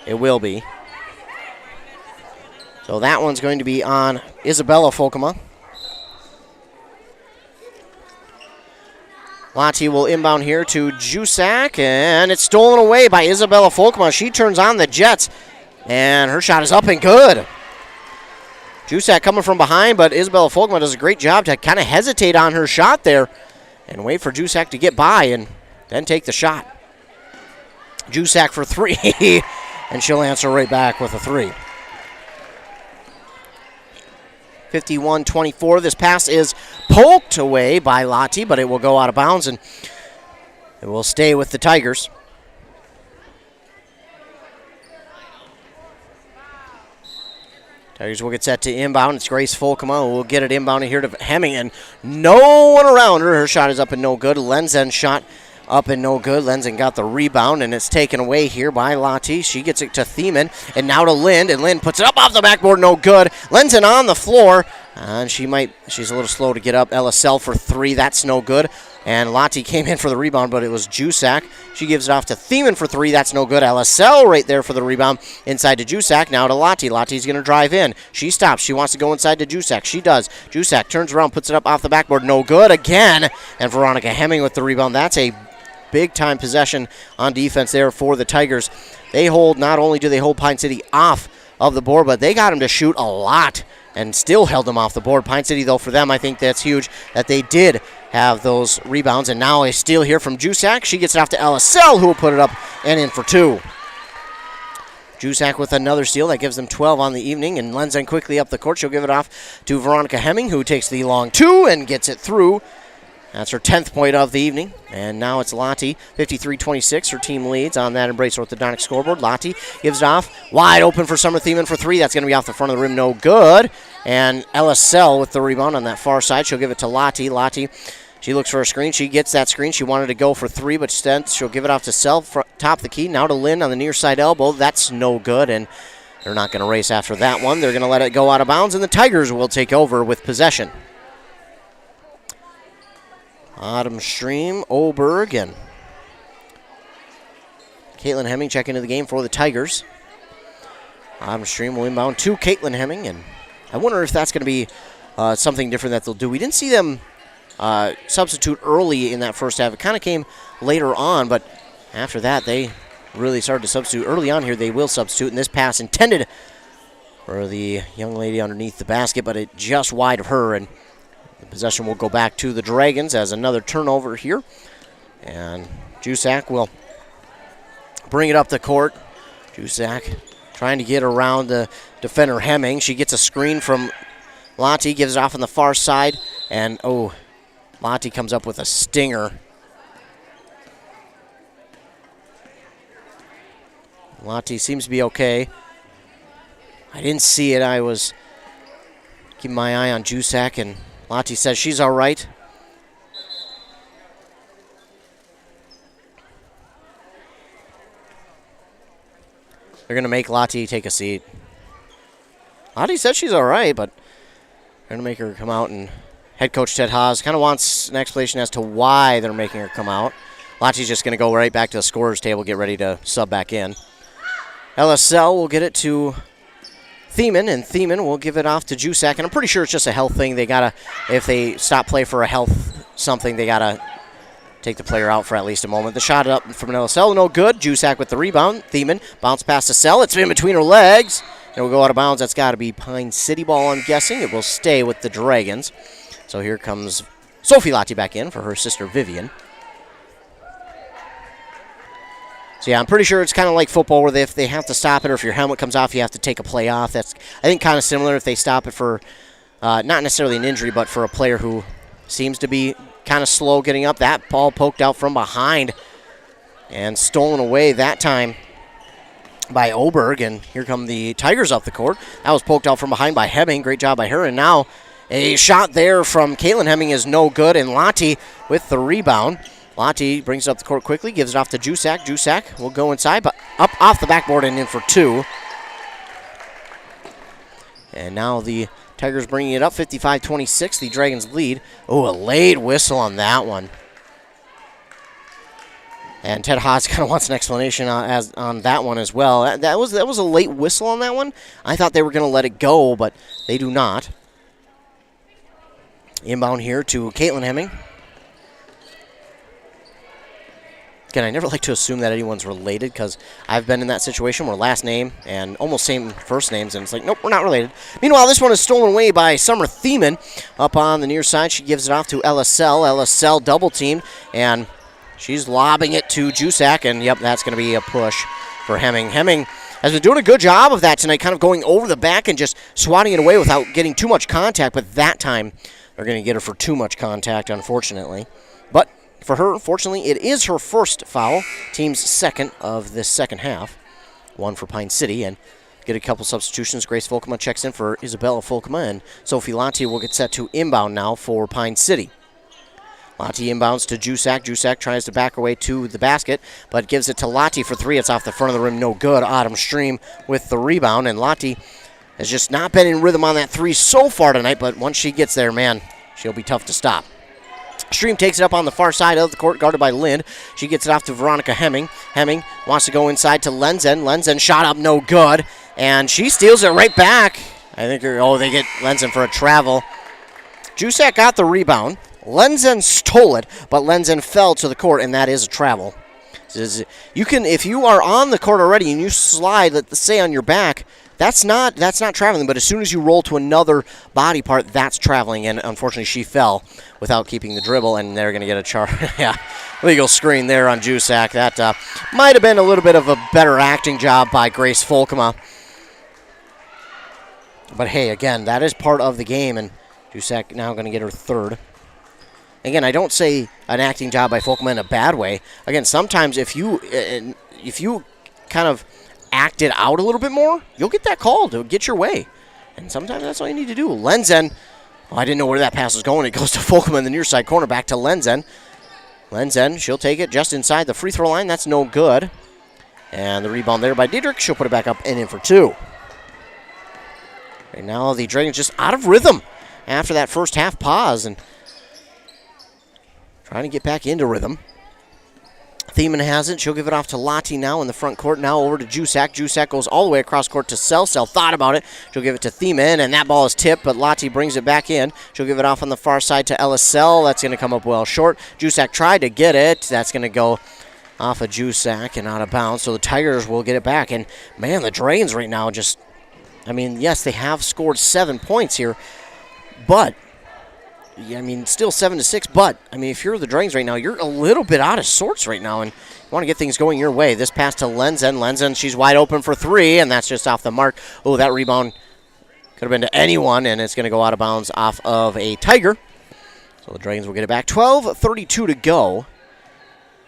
It will be. So that one's going to be on Isabella Folkema. Lottie will inbound here to Jusak, and it's stolen away by Isabella Folkema. She turns on the Jets, and her shot is up and good. Jusak coming from behind, but Isabella Folkema does a great job to kind of hesitate on her shot there and wait for Jusak to get by and then take the shot. Jusak for three, and she'll answer right back with a three. 51-24. This pass is poked away by Lottie, but it will go out of bounds, and it will stay with the Tigers. Tigers will get set to inbound. It's Grace Folkema who will get it inbounded here to Hemming, and no one around her. Her shot is up and no good. Lenzen shot up and no good. Lenzen got the rebound, and it's taken away here by Lottie. She gets it to Thiemann, and now to Lind, and Lind puts it up off the backboard, no good. Lenzen on the floor, and she's a little slow to get up. LSL for three, that's no good. And Lottie came in for the rebound, but it was Jusak. She gives it off to Thiemann for three, that's no good. LSL right there for the rebound, inside to Jusak, now to Lottie. Lottie's going to drive in. She stops, she wants to go inside to Jusak. She does. Jusak turns around, puts it up off the backboard, no good again. And Veronica Hemming with the rebound. That's a big-time possession on defense there for the Tigers. Not only do they hold Pine City off of the board, but they got them to shoot a lot and still held them off the board. Pine City, though, for them, I think that's huge that they did have those rebounds. And now a steal here from Jusak. She gets it off to LSL, who will put it up and in for two. Jusak with another steal. That gives them 12 on the evening. And Lenzen quickly up the court. She'll give it off to Veronica Hemming, who takes the long two and gets it through. That's her 10th point of the evening. And now it's Lottie, 53-26. Her team leads on that Embrace Orthodontic scoreboard. Lottie gives it off. Wide open for Summer Thiemann for three. That's going to be off the front of the rim. No good. And LSL with the rebound on that far side. She'll give it to Lottie. Lottie, she looks for a screen. She gets that screen. She wanted to go for three, but instead she'll give it off to Self, top the key. Now to Lynn on the near side elbow. That's no good. And they're not going to race after that one. They're going to let it go out of bounds, and the Tigers will take over with possession. Autumn Stream, Oberg, and Caitlin Hemming check into the game for the Tigers. Autumn Stream will inbound to Caitlin Hemming, and I wonder if that's going to be something different that they'll do. We didn't see them substitute early in that first half. It kind of came later on, but after that they really started to substitute. Early on here they will substitute, and this pass intended for the young lady underneath the basket, but it just wide of her, and the possession will go back to the Dragons as another turnover here. And Jusak will bring it up the court. Jusak trying to get around the defender Hemming. She gets a screen from Lottie, gives it off on the far side. And, Lottie comes up with a stinger. Lottie seems to be okay. I didn't see it. I was keeping my eye on Jusak, and Lottie says she's all right. They're going to make Lottie take a seat. Lottie says she's all right, but they're going to make her come out, and head coach Ted Haas kind of wants an explanation as to why they're making her come out. Lottie's just going to go right back to the scorer's table, get ready to sub back in. LSL will get it to Thiemann, and Thiemann will give it off to Jusak, and I'm pretty sure it's just a health thing. They gotta, if they stop play for a health something, they gotta take the player out for at least a moment. The shot up from LSL, no good. Jusak with the rebound. Thiemann bounce past the cell. It's in between her legs. It will go out of bounds. That's got to be Pine City ball, I'm guessing. It will stay with the Dragons. So here comes Sophie Lottie back in for her sister Vivian. So, yeah, I'm pretty sure it's kind of like football where if they have to stop it, or if your helmet comes off, you have to take a play off. That's, I think, kind of similar if they stop it for not necessarily an injury, but for a player who seems to be kind of slow getting up. That ball poked out from behind and stolen away that time by Oberg. And here come the Tigers up the court. That was poked out from behind by Hemming. Great job by her. And now a shot there from Caitlin Hemming is no good, and Lottie with the rebound. Lottie brings it up the court quickly, gives it off to Jusak. Jusak will go inside, but up off the backboard and in for two. And now the Tigers bringing it up, 55-26, the Dragons lead. Oh, a late whistle on that one. And Ted Haas kind of wants an explanation on that one as well. That was a late whistle on that one. I thought they were going to let it go, but they do not. Inbound here to Caitlin Hemming. Again, I never like to assume that anyone's related because I've been in that situation where last name and almost same first names, and it's like, nope, we're not related. Meanwhile, this one is stolen away by Summer Thiemann up on the near side. She gives it off to LSL. LSL double-teamed, and she's lobbing it to Jusak, and yep, that's going to be a push for Hemming. Hemming has been doing a good job of that tonight, kind of going over the back and just swatting it away without getting too much contact, but that time they're going to get her for too much contact, unfortunately. But for her, fortunately, it is her first foul, team's second of this second half. One for Pine City, and get a couple substitutions. Grace Folkema checks in for Isabella Folkema, and Sophie Lati will get set to inbound now for Pine City. Lati inbounds to Jusak. Jusak tries to back her way to the basket, but gives it to Lati for three. It's off the front of the rim, no good. Autumn Stream with the rebound, and Lati has just not been in rhythm on that three so far tonight, but once she gets there, man, she'll be tough to stop. Stream takes it up on the far side of the court, guarded by Lind. She gets it off to Veronica Hemming. Hemming wants to go inside to Lenzen. Lenzen shot up, no good, and she steals it right back. I think, they get Lenzen for a travel. Jusak got the rebound. Lenzen stole it, but Lenzen fell to the court, and that is a travel. You can, if you are on the court already and you slide, let's say on your back, that's not traveling, but as soon as you roll to another body part, that's traveling, and unfortunately she fell without keeping the dribble, and they're going to get a legal screen there on Jusak. That might have been a little bit of a better acting job by Grace Folkema. But hey, again, that is part of the game, and Jusak now going to get her third. Again, I don't say an acting job by Folkema in a bad way. Again, sometimes if you kind of act it out a little bit more, you'll get that call to get your way. And sometimes that's all you need to do. Lenzen, I didn't know where that pass was going. It goes to Folkema in the near side corner, back to Lenzen. Lenzen, she'll take it just inside the free throw line. That's no good. And the rebound there by Diedrich. She'll put it back up and in for two. Right now the Dragons just out of rhythm after that first half pause and trying to get back into rhythm. Thiemann has it. She'll give it off to Lati now in the front court. Now over to Jusak. Jusak goes all the way across court to Sell. Sell thought about it. She'll give it to Thiemann, and that ball is tipped, but Lati brings it back in. She'll give it off on the far side to LSL. That's going to come up well short. Jusak tried to get it. That's going to go off of Jusak and out of bounds, so the Tigers will get it back. And, man, the Dragons right now just, yes, they have scored 7 points here, but still 7-6, but, if you're the Dragons right now, you're a little bit out of sorts right now, and you want to get things going your way. This pass to Lenzen. Lenzen, she's wide open for three, and that's just off the mark. Oh, that rebound could have been to anyone, and it's going to go out of bounds off of a Tiger. So the Dragons will get it back. 12:32 to go.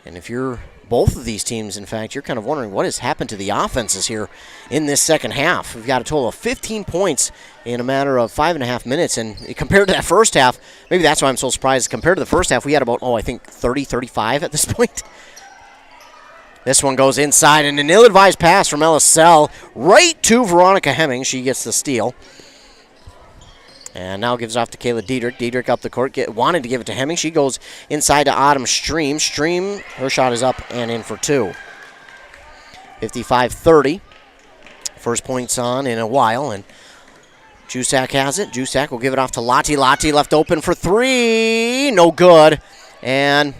And if you're both of these teams, in fact, you're kind of wondering what has happened to the offenses here in this second half. We've got a total of 15 points in a matter of 5.5 minutes, and compared to that first half, maybe that's why I'm so surprised. Compared to the first half, we had about, 30, 35 at this point. This one goes inside, and an ill-advised pass from LSL right to Veronica Hemming. She gets the steal. And now gives off to Kayla Diedrich. Diedrich up the court, wanted to give it to Hemming. She goes inside to Autumn Stream. Stream, her shot is up and in for two. 55-30. First points on in a while, and Jusak has it. Jusak will give it off to Lati. Lati left open for three. No good. And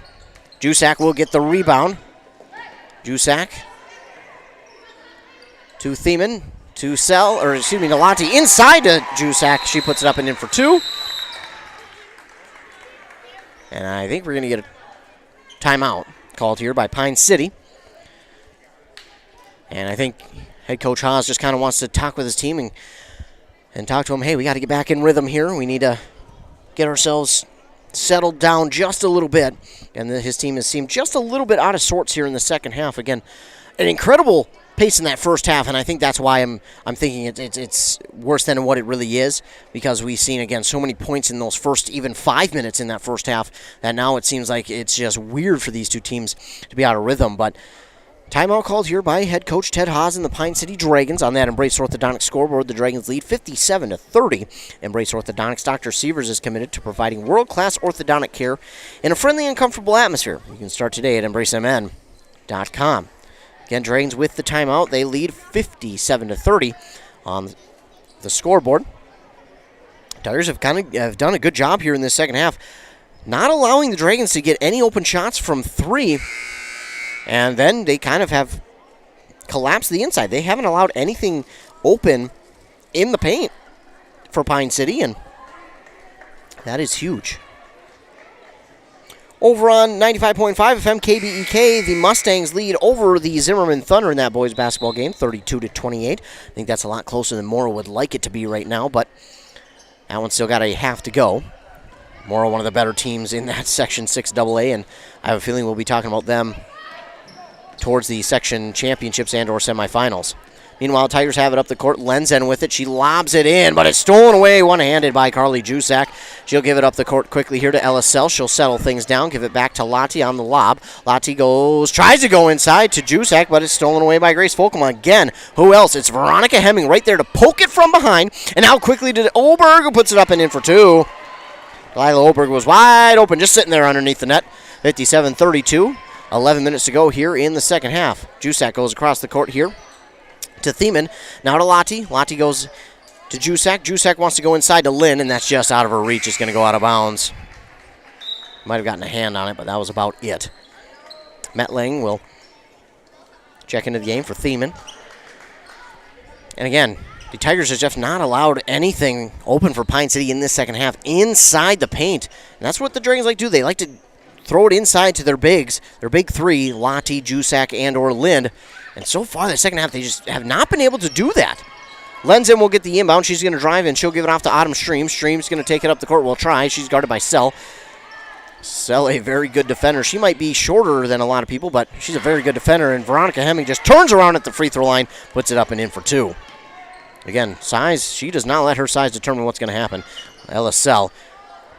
Jusak will get the rebound. Jusak to Thiemann. To Lati inside to Jusak. She puts it up and in for two. And I think we're going to get a timeout called here by Pine City. And I think head coach Haas just kind of wants to talk with his team and talk to him, hey, we got to get back in rhythm here. We need to get ourselves settled down just a little bit. And his team has seemed just a little bit out of sorts here in the second half. Again, an incredible pace in that first half, and I think that's why I'm thinking it's worse than what it really is, because we've seen, again, so many points in those first even 5 minutes in that first half that now it seems like it's just weird for these two teams to be out of rhythm. But timeout called here by head coach Ted Haas and the Pine City Dragons. On that Embrace Orthodontics scoreboard, the Dragons lead 57-30. Embrace Orthodontics Dr. Sievers is committed to providing world-class orthodontic care in a friendly and comfortable atmosphere. You can start today at EmbraceMN.com. Again, Dragons with the timeout. They lead 57-30 on the scoreboard. Tigers have done a good job here in this second half, not allowing the Dragons to get any open shots from 3. And then they kind of have collapsed the inside. They haven't allowed anything open in the paint for Pine City, and that is huge. Over on 95.5 FM KBEK, the Mustangs lead over the Zimmerman Thunder in that boys basketball game, 32-28. I think that's a lot closer than Morrow would like it to be right now, but that one's still got a half to go. Morrow, one of the better teams in that Section 6 AA, and I have a feeling we'll be talking about them towards the section championships and or semifinals. Meanwhile, Tigers have it up the court. Lenzen with it. She lobs it in, but it's stolen away one-handed by Carly Jusak. She'll give it up the court quickly here to LSL. She'll settle things down, give it back to Lottie on the lob. Lottie tries to go inside to Jusak, but it's stolen away by Grace Folkman again. Who else? It's Veronica Hemming right there to poke it from behind. And now quickly to Oberg, who puts it up and in for 2. Lila Oberg was wide open, just sitting there underneath the net. 57-32. 11 minutes to go here in the second half. Jusak goes across the court here to Thiemann. Now to Lottie. Lottie goes to Jusak. Jusak wants to go inside to Lynn, and that's just out of her reach. It's going to go out of bounds. Might have gotten a hand on it, but that was about it. Metling will check into the game for Thiemann. And again, the Tigers have just not allowed anything open for Pine City in this second half inside the paint. And that's what the Dragons like to do. They like to throw it inside to their bigs, their big 3, Lottie, Jusak, and or Lind. And so far, the second half, they just have not been able to do that. Lenzen will get the inbound. She's going to drive, and she'll give it off to Autumn Stream. Stream's going to take it up the court. Will try. She's guarded by Sell. Sell, a very good defender. She might be shorter than a lot of people, but she's a very good defender. And Veronica Hemming just turns around at the free throw line, puts it up and in for 2. Again, size, she does not let her size determine what's going to happen. Ella Sell.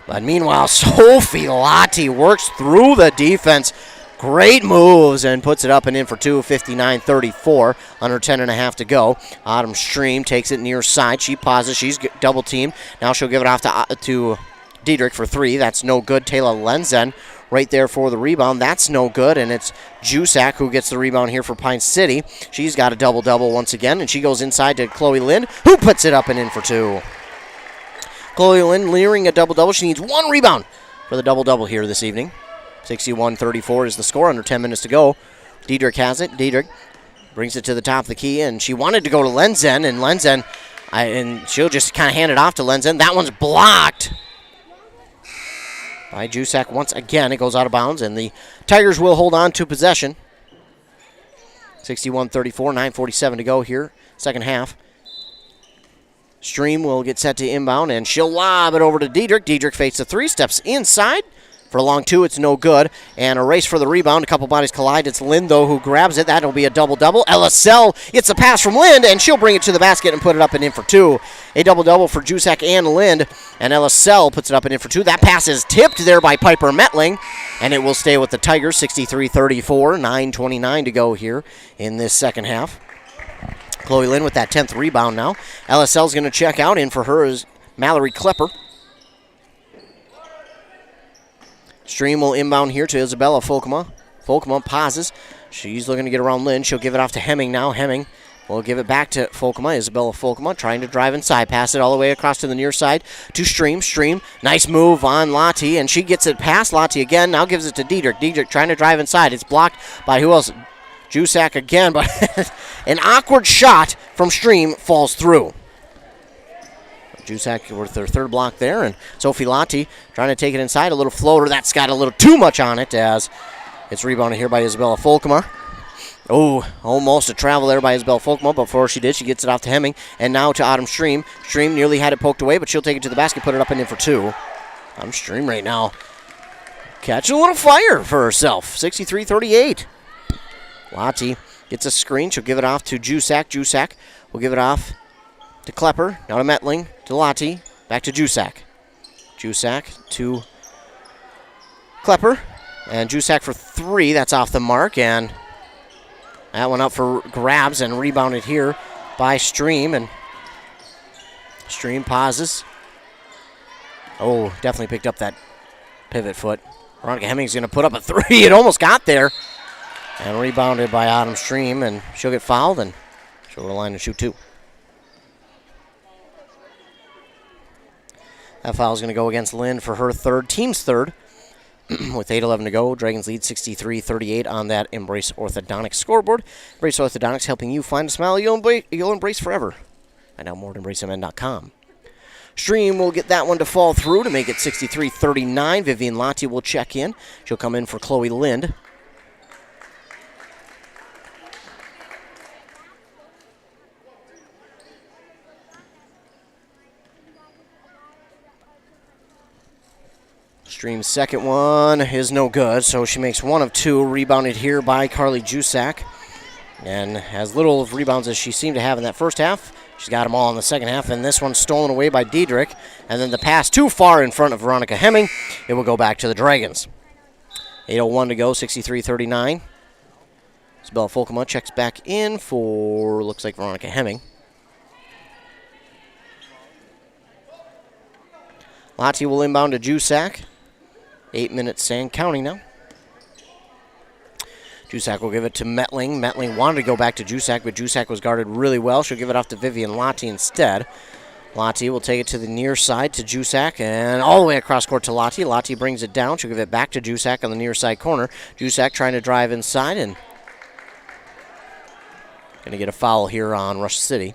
But meanwhile, Sophie Lottie works through the defense. Great moves and puts it up and in for 2, 59-34. Under 10.5 to go. Autumn Stream takes it near side. She pauses. She's double teamed. Now she'll give it off to Diedrich for 3. That's no good. Taylor Lenzen right there for the rebound. That's no good, and it's Jusak who gets the rebound here for Pine City. She's got a double-double once again, and she goes inside to Chloe Lynn, who puts it up and in for 2. Chloe Lynn leering a double-double. She needs 1 rebound for the double-double here this evening. 61-34 is the score, under 10 minutes to go. Diedrich has it. Diedrich brings it to the top of the key, and she wanted to go to Lenzen, and Lenzen, and she'll just kind of hand it off to Lenzen. That one's blocked by Jusak once again. It goes out of bounds, and the Tigers will hold on to possession. 61-34, 9:47 to go here, second half. Stream will get set to inbound, and she'll lob it over to Diedrich. Diedrich fakes the 3, steps inside. For a long 2, it's no good. And a race for the rebound. A couple bodies collide. It's Lind, though, who grabs it. That'll be a double-double. LSL gets a pass from Lind, and she'll bring it to the basket and put it up and in for 2. A double-double for Jusak and Lind, and LSL puts it up and in for 2. That pass is tipped there by Piper Metling, and it will stay with the Tigers. 63-34, 9:29 to go here in this second half. Chloe Lind with that 10th rebound now. LSL's going to check out. In for her is Mallory Klepper. Stream will inbound here to Isabella Folkema. Folkema pauses. She's looking to get around Lynn. She'll give it off to Hemming now. Hemming will give it back to Folkema. Isabella Folkema trying to drive inside. Pass it all the way across to the near side to Stream. Stream, nice move on Lottie, and she gets it past Lottie again. Now gives it to Diedrich. Diedrich trying to drive inside. It's blocked by who else? Jusak again, but an awkward shot from Stream falls through. Jusak with their 3rd block there, and Sophie Lottie trying to take it inside. A little floater. That's got a little too much on it as it's rebounded here by Isabella Folkema. Oh, almost a travel there by Isabella Folkema, but before she did, she gets it off to Hemming, and now to Autumn Stream. Stream nearly had it poked away, but she'll take it to the basket, put it up and in for 2. Autumn Stream right now catching a little fire for herself. 63-38. Lottie gets a screen. She'll give it off to Jusak. Jusak will give it off to Klepper. Now to Metling. To Lottie. Back to Jusak. Jusak to Klepper. And Jusak for 3. That's off the mark. And that one up for grabs and rebounded here by Stream. And Stream pauses. Oh, definitely picked up that pivot foot. Veronica Hemming's going to put up a 3. It almost got there. And rebounded by Autumn Stream, and she'll get fouled, and she'll go to the line to shoot 2. That foul is going to go against Lind for her third, team's third. With 8:11 to go, Dragons lead 63-38 on that Embrace Orthodontics scoreboard. Embrace Orthodontics helping you find a smile you'll embrace forever. Find out more at embracemn.com. Stream will get that one to fall through to make it 63-39. Vivian Lottie will check in. She'll come in for Chloe Lind. Stream's second one is no good, so she makes 1 of 2. Rebounded here by Carly Jusak. And as little of rebounds as she seemed to have in that first half, she's got them all in the second half, and this one's stolen away by Diedrich. And then the pass too far in front of Veronica Hemming. It will go back to the Dragons. 8:01 to go, 63-39. Isabella Folkema checks back in for, looks like, Veronica Hemming. Lottie will inbound to Jusak. 8 minutes and counting now. Jusak will give it to Metling. Metling wanted to go back to Jusak, but Jusak was guarded really well. She'll give it off to Vivian Lottie instead. Lottie will take it to the near side to Jusak and all the way across court to Lottie. Lottie brings it down. She'll give it back to Jusak on the near side corner. Jusak trying to drive inside and going to get a foul here on Rush City.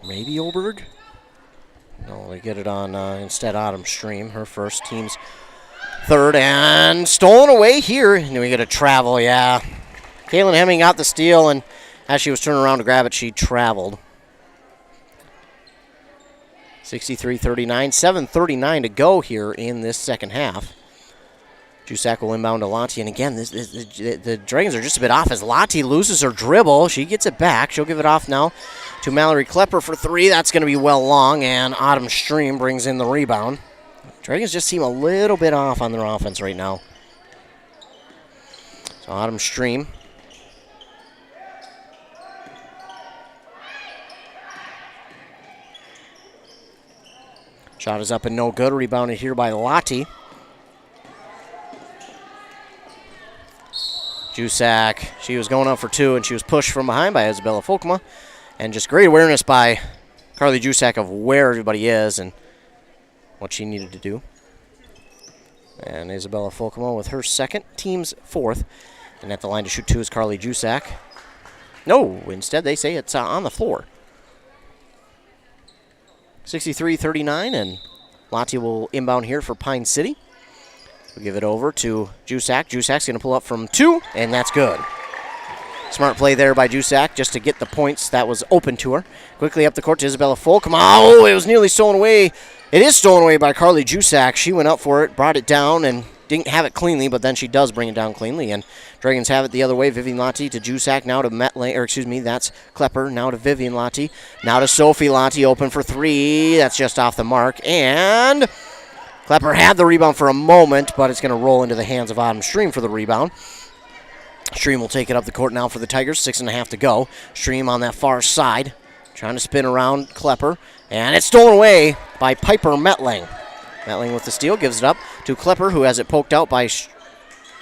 Maybe Oberg? No, they get it on instead Autumn Stream, her first, team's third, and stolen away here. And we get a travel, yeah. Kaylin Hemming got the steal, and as she was turning around to grab it, she traveled. 63-39, 7:39 to go here in this second half. Jusak will inbound to Lottie, and again, the Dragons are just a bit off as Lottie loses her dribble. She gets it back. She'll give it off now to Mallory Klepper for 3. That's going to be well long, and Autumn Stream brings in the rebound. Dragons just seem a little bit off on their offense right now. So Autumn Stream. Shot is up and no good. Rebounded here by Lottie. Jusak, she was going up for 2, and she was pushed from behind by Isabella Folkema. And just great awareness by Carly Jusak of where everybody is and what she needed to do. And Isabella Folkema with her second, team's fourth. And at the line to shoot 2 is Carly Jusak. No, instead they say it's on the floor. 63-39, and Lottie will inbound here for Pine City. We'll give it over to Jusak. Jusak's going to pull up from 2, and that's good. Smart play there by Jusak just to get the points that was open to her. Quickly up the court to Isabella Folkema. Oh, it was nearly stolen away. It is stolen away by Carly Jusak. She went up for it, brought it down, and didn't have it cleanly, but then she does bring it down cleanly. And Dragons have it the other way. Vivian Lottie to Jusak, now to Metling, or excuse me, that's Klepper. Now to Vivian Lottie. Now to Sophie Lottie, open for 3. That's just off the mark. And Klepper had the rebound for a moment, but it's going to roll into the hands of Autumn Stream for the rebound. Stream will take it up the court now for the Tigers. 6.5 to go. Stream on that far side, trying to spin around Klepper. And it's stolen away by Piper Metling. Metling with the steal, gives it up to Klepper, who has it poked out by,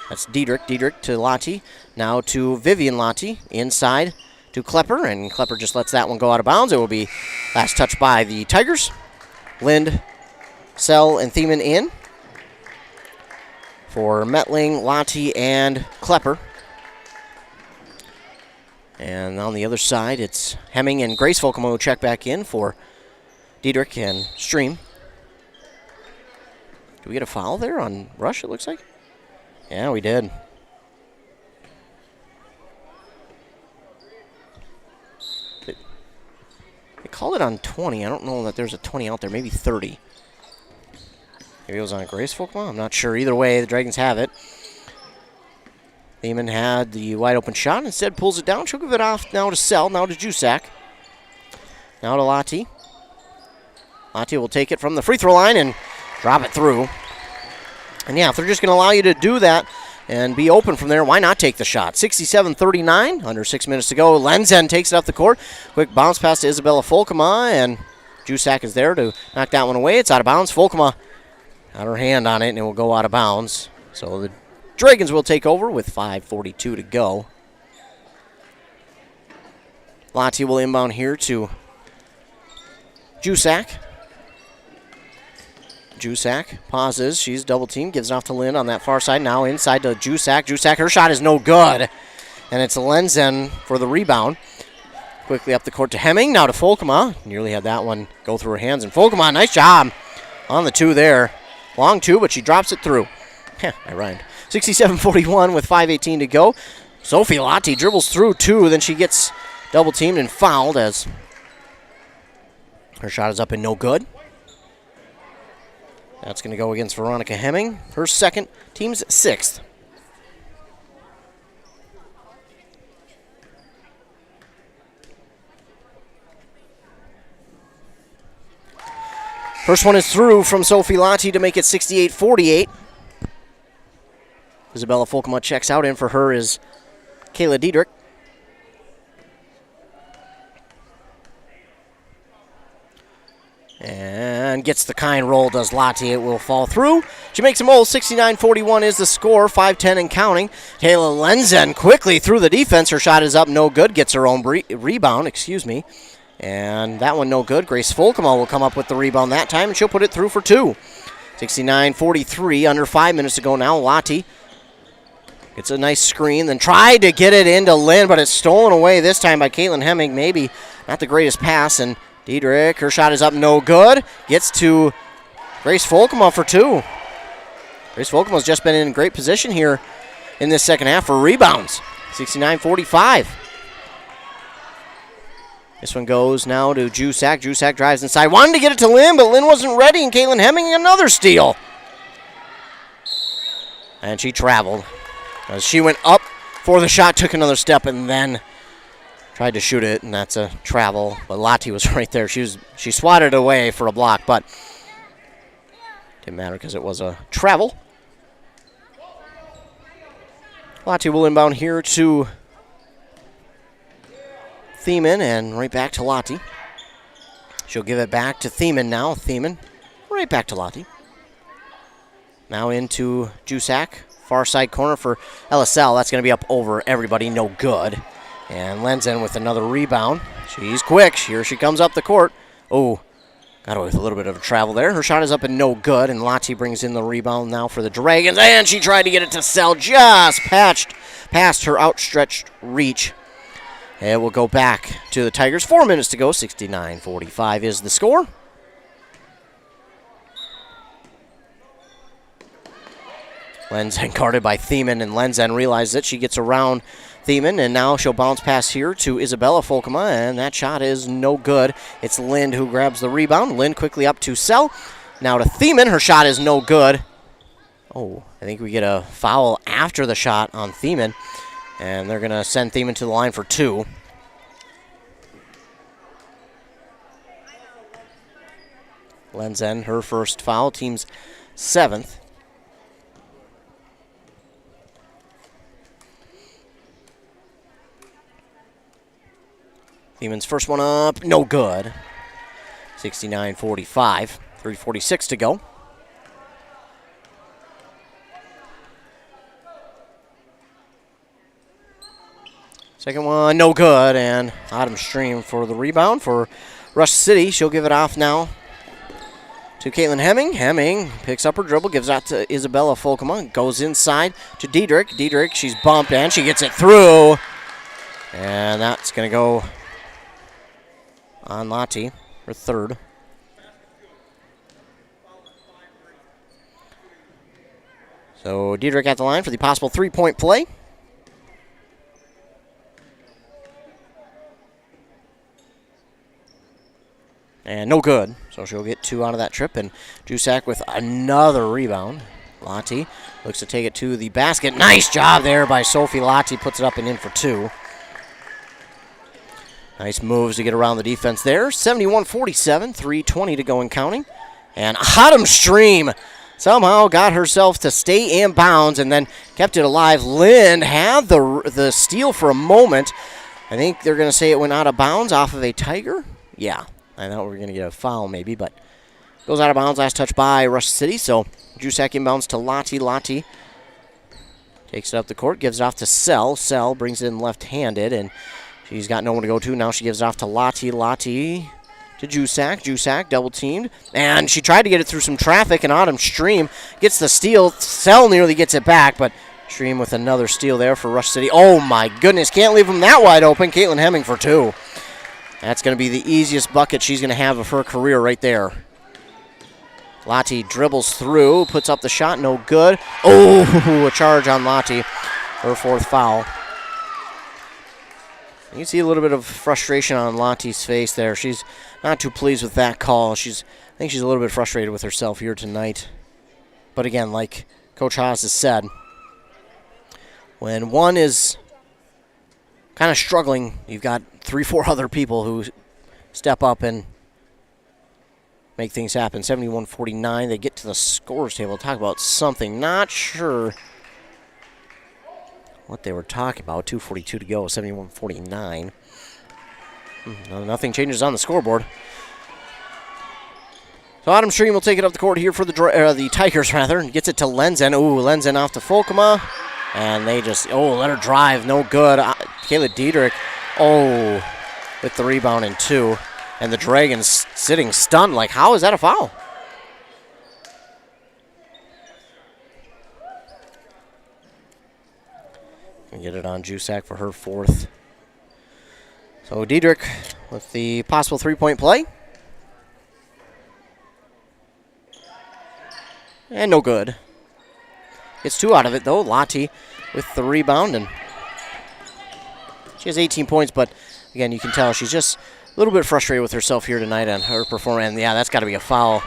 that's Diedrich. Diedrich to Lottie. Now to Vivian Lottie, inside to Klepper, and Klepper just lets that one go out of bounds. It will be last touch by the Tigers. Lind, Sell, and Thiemann in for Metling, Lottie, and Klepper. And on the other side, it's Hemming and Grace Folkema who check back in for Diedrich and Stream. Do we get a foul there on Rush, it looks like? Yeah, we did. They called it on 20. I don't know that there's a 20 out there. Maybe 30. Maybe it was on Grace Folkema. I'm not sure. Either way, the Dragons have it. Thiemann had the wide open shot. Instead, pulls it down. She'll give it off now to Sell. Now to Jusak. Now to Lottie. Lottie will take it from the free throw line and drop it through. And yeah, if they're just going to allow you to do that and be open from there, why not take the shot? 67-39, under 6 minutes to go. Lenzen takes it up the court. Quick bounce pass to Isabella Folkema, and Jusak is there to knock that one away. It's out of bounds. Volkema got her hand on it, and it will go out of bounds. So the Dragons will take over with 5:42 to go. Lottie will inbound here to Jusak. Jusak pauses. She's double teamed. Gives it off to Lynn on that far side. Now inside to Jusak. Jusak, her shot is no good. And it's Lenzen for the rebound. Quickly up the court to Hemming. Now to Volkema. Nearly had that one go through her hands. And Volkema, nice job on the two there. Long two, but she drops it through. I rhymed. 67-41 with 5:18 to go. Sophie Lottie dribbles through two. Then she gets double teamed and fouled as her shot is up and no good. That's going to go against Veronica Hemming. Her second, team's sixth. First one is through from Sophie Lottie to make it 68-48. Isabella Volkema checks out. In for her is Kayla Diedrich. And gets the kind roll, does Lottie. It will fall through. She makes them all. 69-41 is the score. 5:10 and counting. Taylor Lenzen quickly through the defense. Her shot is up, no good. Gets her own rebound, And that one no good. Grace Volkema will come up with the rebound that time, and she'll put it through for two. 69-43, under 5 minutes to go now. Lottie gets a nice screen, then tried to get it into Lynn, but it's stolen away this time by Caitlin Hemming. Maybe not the greatest pass, and Diedrich, her shot is up, no good. Gets to Grace Volkema for two. Grace Volkema's just been in great position here in this second half for rebounds. 69-45. This one goes now to Jusak. Jusak drives inside. Wanted to get it to Lynn, but Lynn wasn't ready, and Caitlin Hemming another steal. And she traveled. As she went up for the shot, took another step, and then tried to shoot it, and that's a travel. But Lottie was right there. She swatted it away for a block, but didn't matter because it was a travel. Lottie will inbound here to Thiemann, and right back to Lottie. She'll give it back to Thiemann now. Thiemann, right back to Lottie. Now into Jusak. Far side corner for LSL. That's going to be up over everybody. No good. And Lenzen with another rebound. She's quick. Here she comes up the court. Oh, got away with a little bit of a travel there. Her shot is up and no good. And Lottie brings in the rebound now for the Dragons. And she tried to get it to Sell. Just past her outstretched reach. And we'll go back to the Tigers. 4 minutes to go. 69-45 is the score. Lenzen guarded by Thiemann, and Lenzen realizes that she gets around Thiemann, and now she'll bounce pass here to Isabella Volkema, and that shot is no good. It's Lind who grabs the rebound. Lind quickly up to Sell. Now to Thiemann. Her shot is no good. Oh, I think we get a foul after the shot on Thiemann, and they're going to send Thiemann to the line for two. Lenzen, her first foul, team's seventh. Thiemann's first one up, no good. 69-45, 3:46 to go. Second one, no good, and Autumn Stream for the rebound for Rush City. She'll give it off now to Caitlin Hemming. Hemming picks up her dribble, gives out to Isabella Volkema, goes inside to Diedrich. Diedrich, she's bumped, and she gets it through. And that's going to go on Lottie, her third. So Diedrich at the line for the possible three-point play. And no good, so she'll get two out of that trip. And Jusak with another rebound. Lottie looks to take it to the basket. Nice job there by Sophie Lottie. Puts it up and in for two. Nice moves to get around the defense there. 71-47, 3:20 to go and counting. And Autumn Stream somehow got herself to stay in bounds and then kept it alive. Lind had the steal for a moment. I think they're going to say it went out of bounds off of a Tiger. Yeah, I thought we were going to get a foul maybe, but goes out of bounds. Last touch by Rush City. So Jusak inbounds to Lottie. Lottie takes it up the court, gives it off to Sell. Sell brings it in left-handed, and she's got no one to go to. Now she gives it off to Lottie. Lottie to Jusak. Jusak double-teamed, and she tried to get it through some traffic, and Autumn Stream gets the steal. Sell nearly gets it back, but Stream with another steal there for Rush City. Oh, my goodness. Can't leave them that wide open. Caitlin Hemming for 2. That's going to be the easiest bucket she's going to have of her career right there. Lottie dribbles through, puts up the shot, no good. Oh, a charge on Lottie, her 4th foul. You can see a little bit of frustration on Lottie's face there. She's not too pleased with that call. I think she's a little bit frustrated with herself here tonight. But again, like Coach Haas has said, when one is kind of struggling, you've got 3-4 other people who step up and make things happen. 71-49. They get to the scores table. Talk about something. Not sure what they were talking about. 2:42 to go. 71-49. Nothing changes on the scoreboard. So Autumn Stream will take it up the court here for the Tigers, rather. And gets it to Lenzen. Ooh, Lenzen off to Folkema. And they just, let her drive. No good. Kayla Diedrich, with the rebound in 2. And the Dragons sitting stunned. Like, how is that a foul? And get it on Jusak for her 4th. So Diedrich with the possible 3-point play. And no good. Gets 2 out of it, though. Lottie with the rebound. And she has 18 points, but, again, you can tell she's just a little bit frustrated with herself here tonight on her performance. And, yeah, that's got to be a foul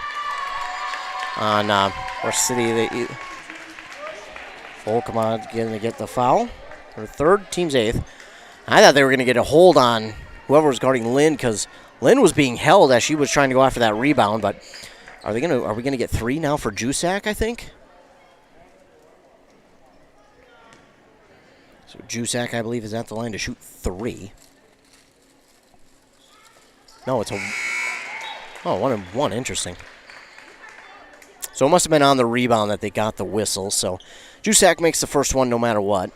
on Rush City. Folkema going to get the foul. Her 3rd, team's 8th. I thought they were going to get a hold on whoever was guarding Lynn, because Lynn was being held as she was trying to go after that rebound. But are we going to get 3 now for Jusak, I think? So Jusak, I believe, is at the line to shoot 3. No, it's a 1-and-1. Interesting. So it must have been on the rebound that they got the whistle. So Jusak makes the first one no matter what.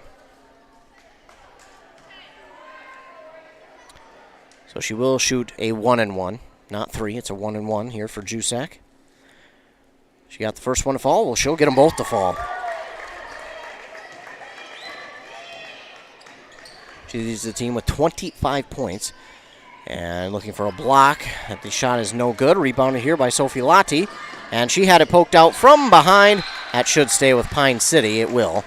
So she will shoot a 1-and-1, not 3. It's a 1-and-1 here for Jusak. She got the first one to fall. Well, she'll get them both to fall. She leads the team with 25 points. And looking for a block. The shot is no good. Rebounded here by Sophie Lottie. And she had it poked out from behind. That should stay with Pine City. It will.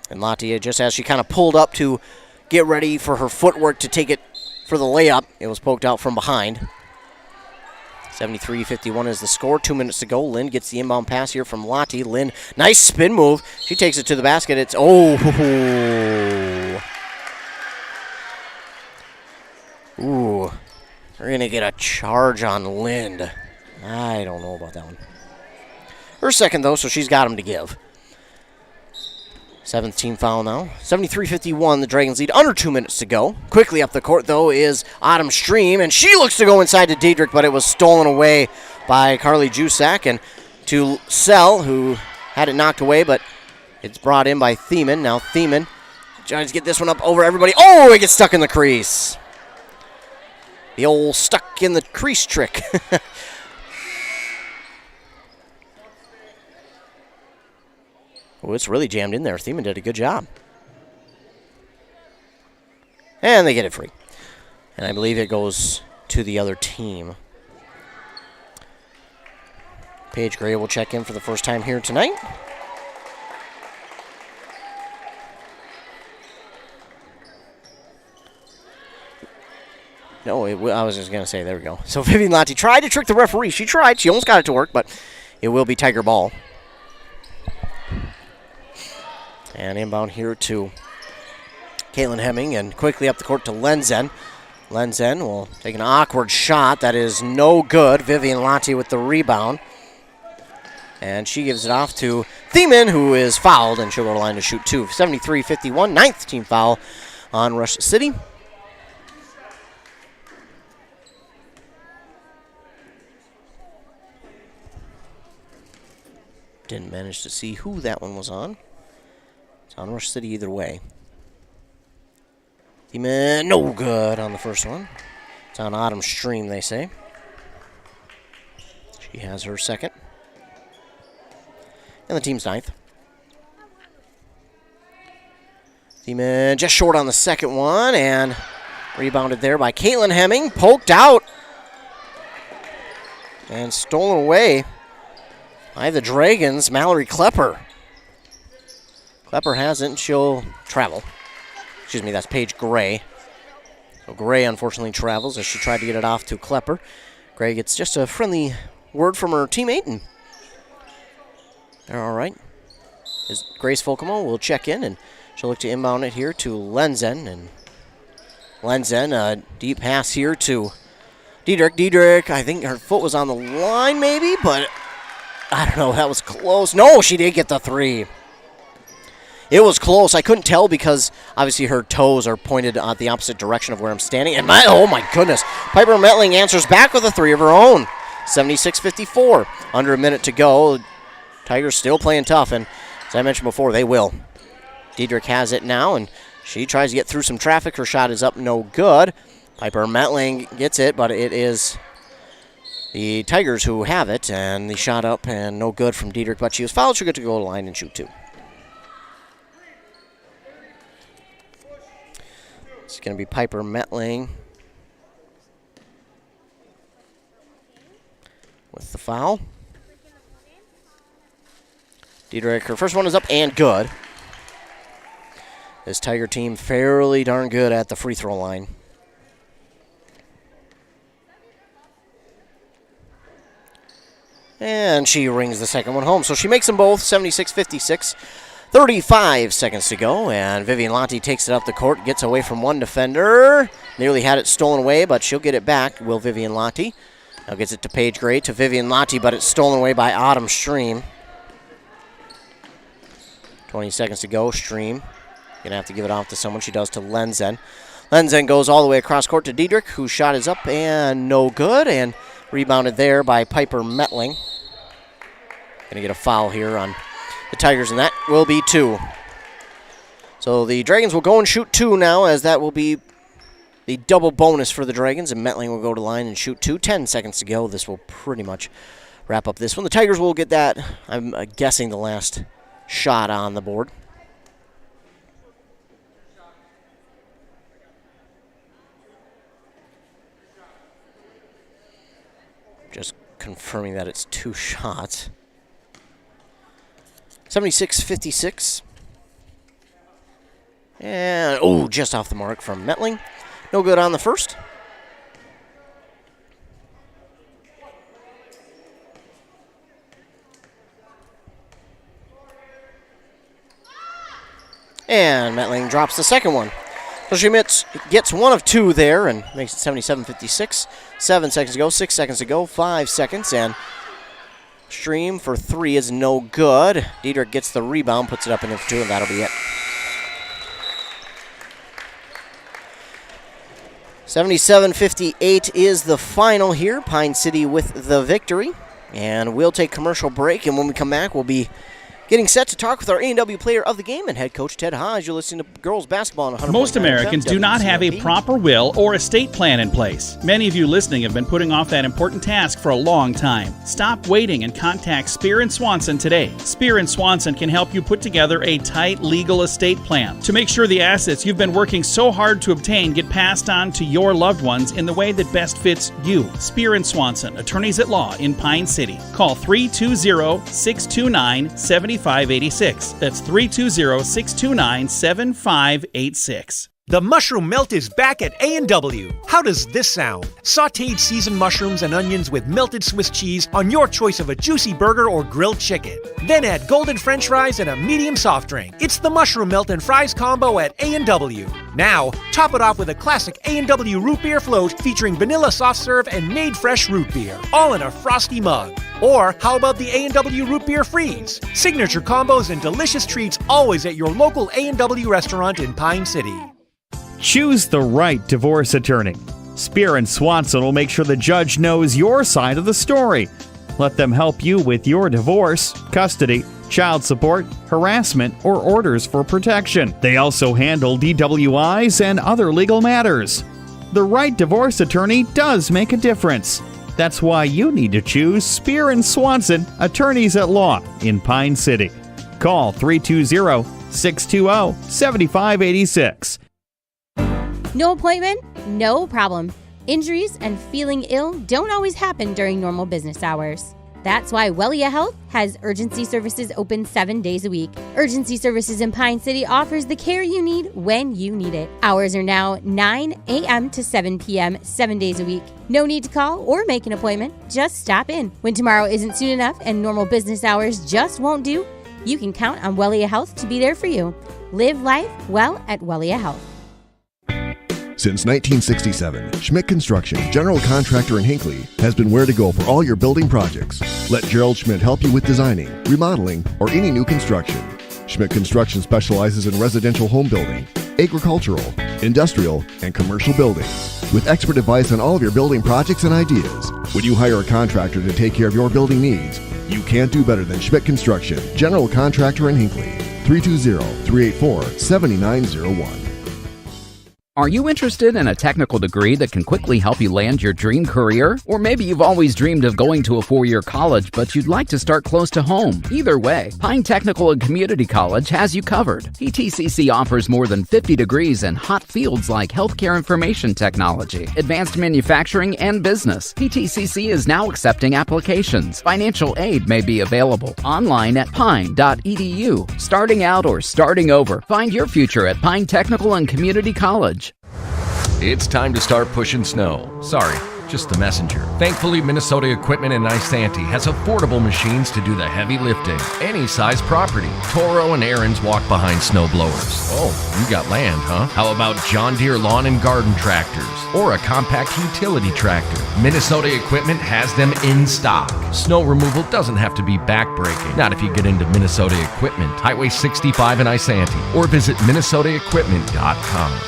And Lottie, just as she kind of pulled up to get ready for her footwork to take it for the layup, it was poked out from behind. 73-51 is the score. 2 minutes to go. Lynn gets the inbound pass here from Lottie. Lynn, nice spin move. She takes it to the basket. It's, Ooh, we're going to get a charge on Lind. I don't know about that one. Her 2nd, though, so she's got them to give. 7th team foul now. 73-51, the Dragons lead. Under 2 minutes to go. Quickly up the court, though, is Autumn Stream, and she looks to go inside to Diedrich, but it was stolen away by Carly Jusak, and to Sell, who had it knocked away, but it's brought in by Thiemann. Now Thiemann tries to get this one up over everybody. Oh, it gets stuck in the crease. The old stuck in the crease trick. Oh, it's really jammed in there. Thiemann did a good job. And they get it free. And I believe it goes to the other team. Paige Gray will check in for the first time here tonight. No, I was just going to say, there we go. So Vivian Lottie tried to trick the referee. She tried. She almost got it to work, but it will be Tiger ball. And inbound here to Caitlin Hemming, and quickly up the court to Lenzen. Lenzen will take an awkward shot. That is no good. Vivian Lottie with the rebound. And she gives it off to Thiemann, who is fouled, and she'll go to the line to shoot 2. 73-51, 9th team foul on Rush City. Didn't manage to see who that one was on. It's on Rush City either way. Demon, no good on the first one. It's on Autumn Stream, they say. She has her second. And the team's ninth. Demon just short on the second one, and rebounded there by Caitlin Hemming. Poked out. And stolen away by the Dragons, Mallory Klepper. Klepper hasn't. She'll travel. Excuse me, that's Paige Gray. So Gray unfortunately travels as she tried to get it off to Klepper. Gray gets just a friendly word from her teammate, and they're all right. Grace Folkemo will check in, and she'll look to inbound it here to Lenzen. And Lenzen, a deep pass here to Diedrich. Diedrich, I think her foot was on the line maybe, but I don't know, that was close. No, she did get the three. It was close. I couldn't tell because obviously her toes are pointed the opposite direction of where I'm standing. And oh my goodness, Piper Metling answers back with a three of her own. 76-54. Under a minute to go. Tigers still playing tough, and as I mentioned before, they will. Diedrich has it now, and she tries to get through some traffic. Her shot is up, no good. Piper Metling gets it, but it is the Tigers who have it, and the shot up and no good from Diedrich, but she was fouled. She'll get to go to the line and shoot two. It's going to be Piper Metling with the foul. Diedrich, her first one is up and good. This Tiger team fairly darn good at the free throw line. And she rings the second one home. So she makes them both 76-56. 35 seconds to go, and Vivian Lotti takes it up the court, gets away from one defender. Nearly had it stolen away, but she'll get it back, will Vivian Lotti. Now gets it to Paige Gray, to Vivian Lotti, but it's stolen away by Autumn Stream. 20 seconds to go. Stream going to have to give it off to someone. She does to Lenzen. Lenzen goes all the way across court to Diedrich, whose shot is up and no good, and rebounded there by Piper Metling. Going to get a foul here on the Tigers, and that will be two. So the Dragons will go and shoot two now, as that will be the double bonus for the Dragons, and Metling will go to line and shoot two. 10 seconds to go. This will pretty much wrap up this one. The Tigers will get that, I'm guessing, the last shot on the board. Just confirming that it's two shots. 76-56. And, just off the mark from Metling. No good on the first. And Metling drops the second one. So she gets one of two there and makes it 77-56. 7 seconds to go, 6 seconds to go, 5 seconds, and Stream for three is no good. Diedrich gets the rebound, puts it up in there for two, and that'll be it. 77-58 is the final here. Pine City with the victory. And we'll take commercial break, and when we come back, we'll be getting set to talk with our A&W player of the game and head coach Ted Hodge. You're listening to girls basketball on 100.9 Most Americans do not have a proper will or estate plan in place. Many of you listening have been putting off that important task for a long time. Stop waiting and contact Spear & Swanson today. Spear & Swanson can help you put together a tight legal estate plan to make sure the assets you've been working so hard to obtain get passed on to your loved ones in the way that best fits you. Spear & Swanson, attorneys at law in Pine City. Call 320-629-7586. That's 320-629-7586. The mushroom melt is back at A&W. How does this sound? Sautéed seasoned mushrooms and onions with melted Swiss cheese on your choice of a juicy burger or grilled chicken. Then add golden French fries and a medium soft drink. It's the mushroom melt and fries combo at A&W. Now, top it off with a classic A&W root beer float featuring vanilla soft serve and made fresh root beer, all in a frosty mug. Or how about the A&W root beer freeze? Signature combos and delicious treats always at your local A&W restaurant in Pine City. Choose the right divorce attorney. Spear & Swanson will make sure the judge knows your side of the story. Let them help you with your divorce, custody, child support, harassment, or orders for protection. They also handle DWIs and other legal matters. The right divorce attorney does make a difference. That's why you need to choose Spear and Swanson, attorneys at law in Pine City. Call 320-620-7586. No appointment? No problem. Injuries and feeling ill don't always happen during normal business hours. That's why Wellia Health has urgency services open 7 days a week. Urgency Services in Pine City offers the care you need when you need it. Hours are now 9 a.m. to 7 p.m. 7 days a week. No need to call or make an appointment. Just stop in. When tomorrow isn't soon enough and normal business hours just won't do, you can count on Wellia Health to be there for you. Live life well at Wellia Health. Since 1967, Schmidt Construction, general contractor in Hinckley, has been where to go for all your building projects. Let Gerald Schmidt help you with designing, remodeling, or any new construction. Schmidt Construction specializes in residential home building, agricultural, industrial, and commercial buildings. With expert advice on all of your building projects and ideas, when you hire a contractor to take care of your building needs, you can't do better than Schmidt Construction, general contractor in Hinckley. 320-384-7901. Are you interested in a technical degree that can quickly help you land your dream career? Or maybe you've always dreamed of going to a 4-year college, but you'd like to start close to home. Either way, Pine Technical and Community College has you covered. PTCC offers more than 50 degrees in hot fields like healthcare information technology, advanced manufacturing, and business. PTCC is now accepting applications. Financial aid may be available online at pine.edu. Starting out or starting over, find your future at Pine Technical and Community College. It's time to start pushing snow. Sorry, just the messenger. Thankfully, Minnesota Equipment in Isanti has affordable machines to do the heavy lifting. Any size property. Toro and Aaron's walk behind snow blowers. Oh, you got land, huh? How about John Deere lawn and garden tractors? Or a compact utility tractor? Minnesota Equipment has them in stock. Snow removal doesn't have to be backbreaking. Not if you get into Minnesota Equipment. Highway 65 in Isanti. Or visit minnesotaequipment.com.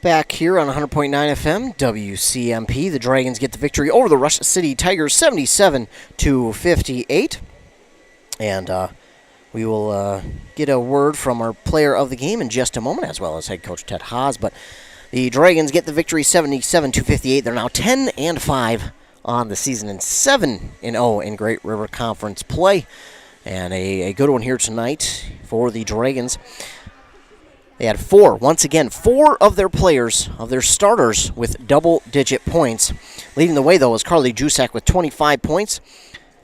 Back here on 100.9 FM, WCMP, the Dragons get the victory over the Rush City Tigers, 77-58. And we will get a word from our player of the game in just a moment, as well as head coach Ted Haas. But the Dragons get the victory, 77-58. They're now 10-5 on the season and 7-0 in Great River Conference play. And a good one here tonight for the Dragons. They had four of their players, of their starters, with double-digit points. Leading the way, though, was Carly Jusak with 25 points,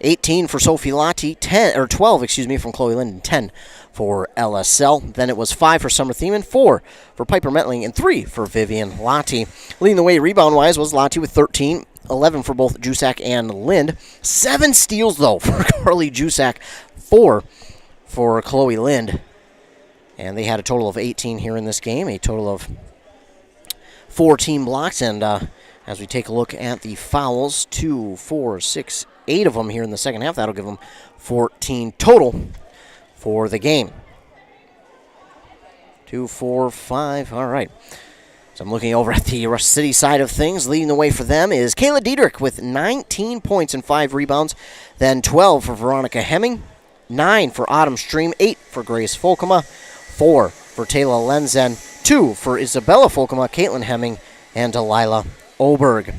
18 for Sophie Lottie, 12 from Chloe Linden, 10 for LSL. Then it was 5 for Summer Thiemann, 4 for Piper Metling, and 3 for Vivian Lottie. Leading the way rebound-wise was Lottie with 13, 11 for both Jusak and Lind. 7 steals, though, for Carly Jusak, 4 for Chloe Lind. And they had a total of 18 here in this game, a total of 4 team blocks. And as we take a look at the fouls, 2, 4, 6, 8 of them here in the second half. That'll give them 14 total for the game. 2, 4, 5. All right. So I'm looking over at the Rush City side of things. Leading the way for them is Kayla Diedrich with 19 points and 5 rebounds. Then 12 for Veronica Hemming. 9 for Autumn Stream. 8 for Grace Folkema. 4 for Taylor Lenzen, 2 for Isabella Folkema, Caitlin Hemming, and Delilah Oberg.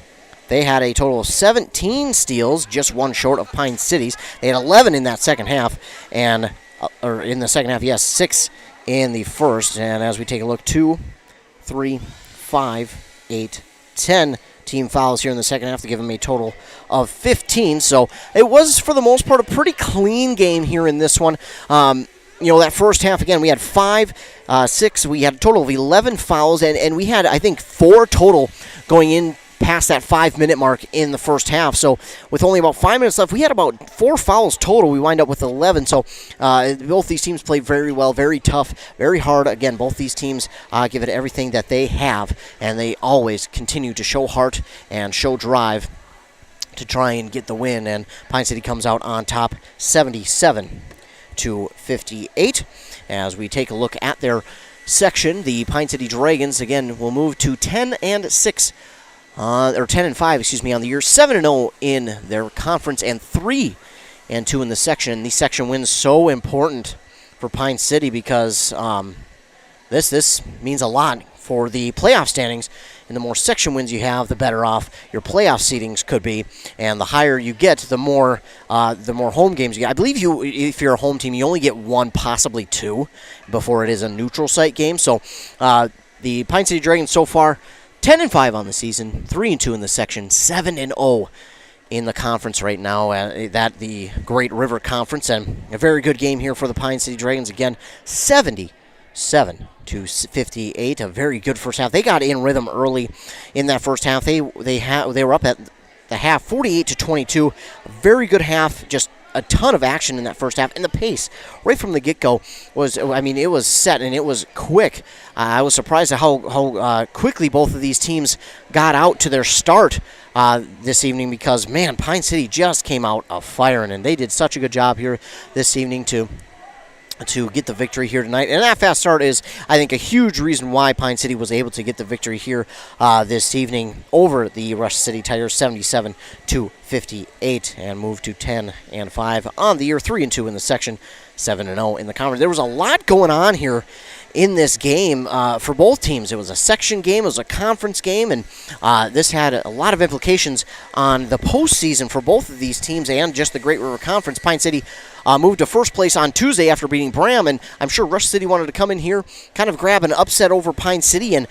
They had a total of 17 steals, just one short of Pine City's. They had 11 in that second half, and 6 in the first. And as we take a look, 2, 3, 5, 8, 10 team fouls here in the second half to give them a total of 15. So it was, for the most part, a pretty clean game here in this one. That first half, again, we had 5, 6. We had a total of 11 fouls, and we had, I think, 4 total going in past that 5-minute mark in the first half. So with only about 5 minutes left, we had about 4 fouls total. We wind up with 11. So both these teams played very well, very tough, very hard. Again, both these teams give it everything that they have, and they always continue to show heart and show drive to try and get the win. And Pine City comes out on top, 77-58. As we take a look at their section, the Pine City Dragons, again, will move to 10-6, or 10-5, excuse me, on the year, 7-0 in their conference, and 3-2 in the section. These section wins so important for Pine City because this means a lot for the playoff standings. And the more section wins you have, the better off your playoff seedings could be. And the higher you get, the more home games you get. I believe if you're a home team, you only get 1, possibly 2, before it is a neutral site game. So the Pine City Dragons so far, 10-5 on the season, 3-2 in the section, 7-0 in the conference right now. That the Great River Conference, and a very good game here for the Pine City Dragons. Again, 77-58, a very good first half. They got in rhythm early in that first half. They were up at the half, 48-22. A very good half, just a ton of action in that first half, and the pace right from the get-go was, it was set and it was quick. I was surprised at how quickly both of these teams got out to their start this evening because, man, Pine City just came out a firing, and they did such a good job here this evening to get the victory here tonight. And that fast start is, I think, a huge reason why Pine City was able to get the victory here this evening over the Rush City Tigers, 77-58, and move to 10-5 on the year, 3-2 in the section, 7-0 in the conference. There was a lot going on here in this game for both teams. It was a section game, it was a conference game, and this had a lot of implications on the postseason for both of these teams and just the Great River Conference. Pine City moved to first place on Tuesday after beating Bram, and I'm sure Rush City wanted to come in here, kind of grab an upset over Pine City and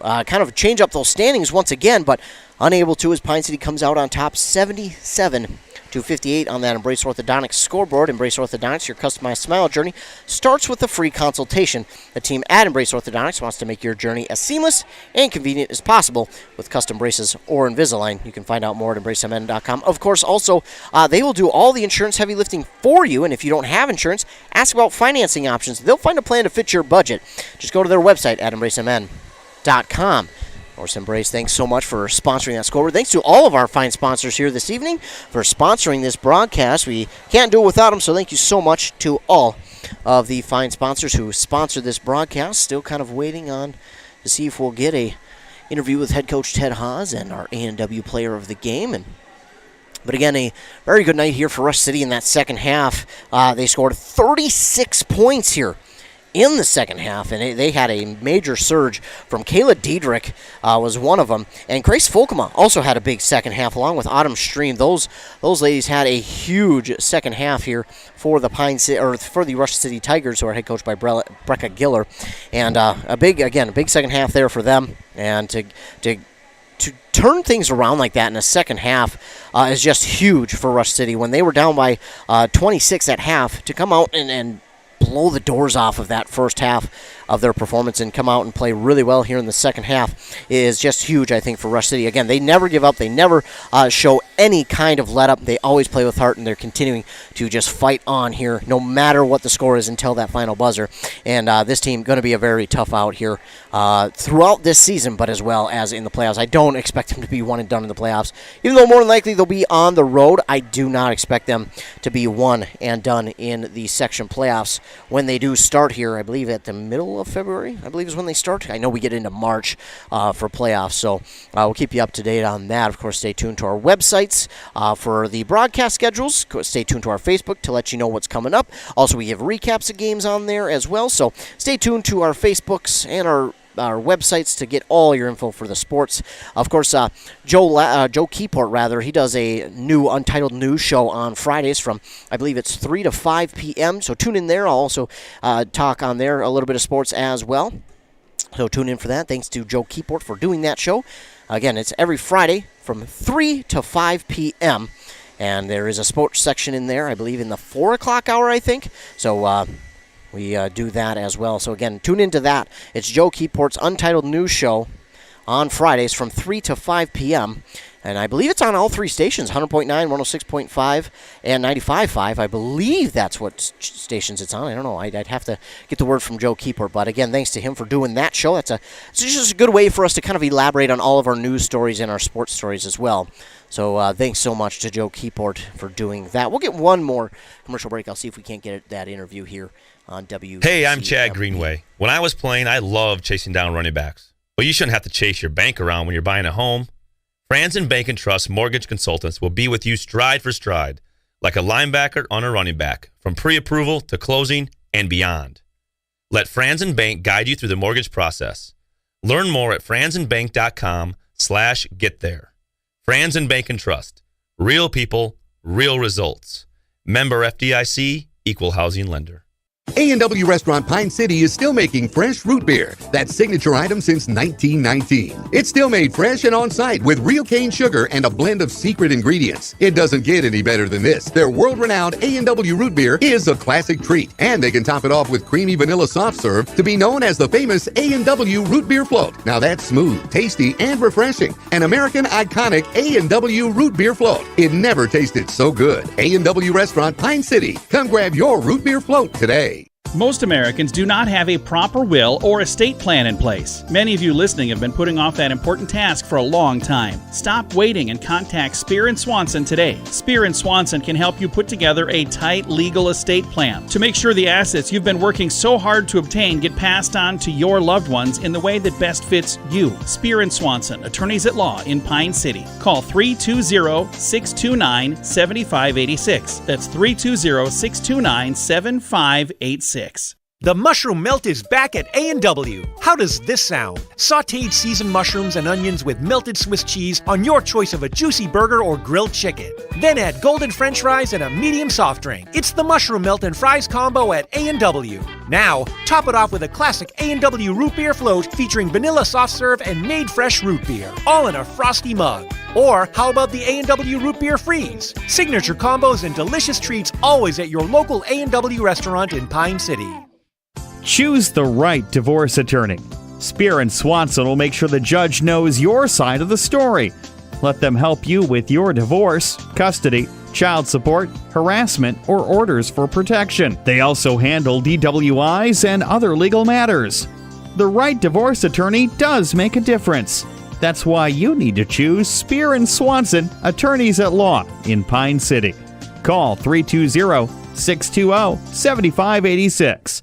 kind of change up those standings once again, but unable to as Pine City comes out on top 77-58 on that Embrace Orthodontics scoreboard. Embrace Orthodontics, your customized smile journey, starts with a free consultation. The team at Embrace Orthodontics wants to make your journey as seamless and convenient as possible with custom braces or Invisalign. You can find out more at embracemn.com. Of course, also, they will do all the insurance heavy lifting for you, and if you don't have insurance, ask about financing options. They'll find a plan to fit your budget. Just go to their website at embracemn.com. Norse Embrace, thanks so much for sponsoring that scoreboard. Thanks to all of our fine sponsors here this evening for sponsoring this broadcast. We can't do it without them, so thank you so much to all of the fine sponsors who sponsored this broadcast. Still kind of waiting on to see if we'll get a interview with head coach Ted Haas and our A&W player of the game. But again, a very good night here for Rush City in that second half. They scored 36 points here in the second half, and they had a major surge from Kayla Diedrich was one of them, and Grace Folkema also had a big second half along with Autumn Stream. Those ladies had a huge second half here for the for the Rush City Tigers, who are head coached by Brecca Giller, and a big second half there for them, and to turn things around like that in a second half is just huge for Rush City. When they were down by 26 at half, to come out and blow the doors off of that first half of their performance and come out and play really well here in the second half is just huge, I think, for Rush City. Again, they never give up. They never show any kind of let up. They always play with heart, and they're continuing to just fight on here no matter what the score is until that final buzzer. And this team going to be a very tough out here throughout this season, but as well as in the playoffs. I don't expect them to be one and done in the playoffs. Even though more than likely they'll be on the road, I do not expect them to be one and done in the section playoffs when they do start here. I believe at the middle of February, I believe is when they start. I know we get into March for playoffs, so we'll keep you up to date on that. Of course, stay tuned to our websites for the broadcast schedules. Stay tuned to our Facebook to let you know what's coming up. Also, we have recaps of games on there as well, so stay tuned to our Facebooks and our websites to get all your info for the sports. Of course, Joe Keyport, he does a new Untitled News show on Fridays from, I believe it's 3 to 5 p.m., so tune in there. I'll also talk on there a little bit of sports as well, so tune in for that. Thanks to Joe Keyport for doing that show. Again, it's every Friday from 3 to 5 p.m., and there is a sports section in there, I believe in the 4 o'clock hour, I think, so we do that as well. So again, tune into that. It's Joe Keyport's Untitled News Show on Fridays from 3 to 5 p.m. And I believe it's on all three stations, 100.9, 106.5, and 95.5. I believe that's what stations it's on. I don't know. I'd have to get the word from Joe Keyport. But again, thanks to him for doing that show. It's just a good way for us to kind of elaborate on all of our news stories and our sports stories as well. So thanks so much to Joe Keyport for doing that. We'll get one more commercial break. I'll see if we can't get that interview here on WCMP. Hey, I'm Chad Greenway. When I was playing, I loved chasing down running backs. But you shouldn't have to chase your bank around when you're buying a home. Franzen Bank and Trust Mortgage Consultants will be with you stride for stride, like a linebacker on a running back, from pre-approval to closing and beyond. Let Franzen Bank guide you through the mortgage process. Learn more at franzenbank.com/get there. Franzen Bank and Trust. Real people, real results. Member FDIC, Equal Housing Lender. A&W Restaurant Pine City is still making fresh root beer, that signature item since 1919. It's still made fresh and on-site with real cane sugar and a blend of secret ingredients. It doesn't get any better than this. Their world-renowned A&W root beer is a classic treat, and they can top it off with creamy vanilla soft serve to be known as the famous A&W root beer float. Now that's smooth, tasty, and refreshing. An American iconic A&W root beer float. It never tasted so good. A&W Restaurant Pine City. Come grab your root beer float today. Most Americans do not have a proper will or estate plan in place. Many of you listening have been putting off that important task for a long time. Stop waiting and contact Spear & Swanson today. Spear & Swanson can help you put together a tight legal estate plan to make sure the assets you've been working so hard to obtain get passed on to your loved ones in the way that best fits you. Spear & Swanson, attorneys at law in Pine City. Call 320-629-7586. That's 320-629-7586. The mushroom melt is back at A&W. How does this sound? Sautéed seasoned mushrooms and onions with melted Swiss cheese on your choice of a juicy burger or grilled chicken. Then add golden French fries and a medium soft drink. It's the mushroom melt and fries combo at A&W. Now, top it off with a classic A&W root beer float featuring vanilla soft serve and made fresh root beer, all in a frosty mug. Or how about the A&W Root Beer Freeze? Signature combos and delicious treats always at your local A&W restaurant in Pine City. Choose the right divorce attorney. Spear & Swanson will make sure the judge knows your side of the story. Let them help you with your divorce, custody, child support, harassment, or orders for protection. They also handle DWIs and other legal matters. The right divorce attorney does make a difference. That's why you need to choose Spear & Swanson, attorneys at law in Pine City. Call 320-620-7586.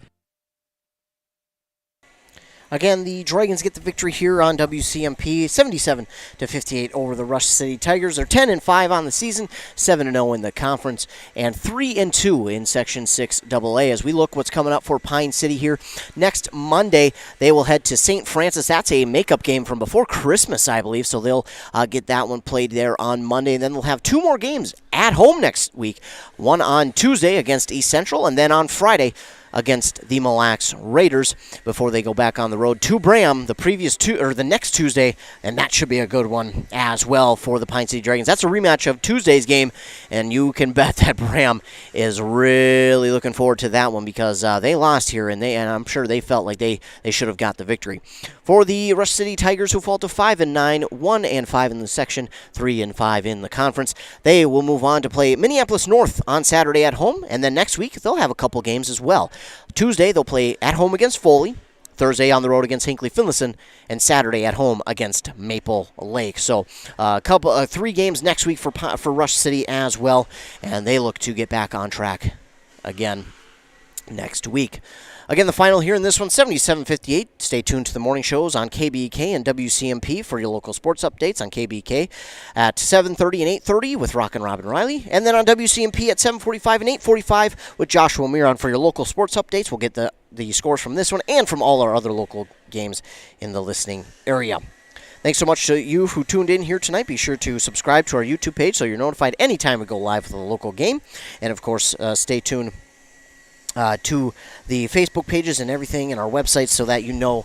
Again, the Dragons get the victory here on WCMP, 77-58 over the Rush City Tigers. They're 10-5 on the season, 7-0 in the conference, and 3-2 in Section 6AA. As we look what's coming up for Pine City here, next Monday they will head to St. Francis. That's a makeup game from before Christmas, I believe, so they'll get that one played there on Monday. And then they'll have two more games at home next week, one on Tuesday against East Central, and then on Friday against the Mille Lacs Raiders before they go back on the road to Bram the next Tuesday, and that should be a good one as well for the Pine City Dragons. That's a rematch of Tuesday's game, and you can bet that Bram is really looking forward to that one because they lost here, and I'm sure they felt like they should have got the victory. For the Rush City Tigers, who fall to 5-9, 1-5 in the section, 3-5 in the conference, they will move on to play Minneapolis North on Saturday at home, and then next week they'll have a couple games as well. Tuesday, they'll play at home against Foley, Thursday on the road against Hinckley-Finlayson, and Saturday at home against Maple Lake. So three games next week for Rush City as well, and they look to get back on track again next week. Again, the final here in this one, 77-58. Stay tuned to the morning shows on KBK and WCMP for your local sports updates on KBK at 7:30 and 8:30 with Rock and Robin Riley. And then on WCMP at 7:45 and 8:45 with Joshua Miron for your local sports updates. We'll get the scores from this one and from all our other local games in the listening area. Thanks so much to you who tuned in here tonight. Be sure to subscribe to our YouTube page so you're notified anytime we go live with a local game. And, of course, stay tuned to the Facebook pages and everything and our website so that you know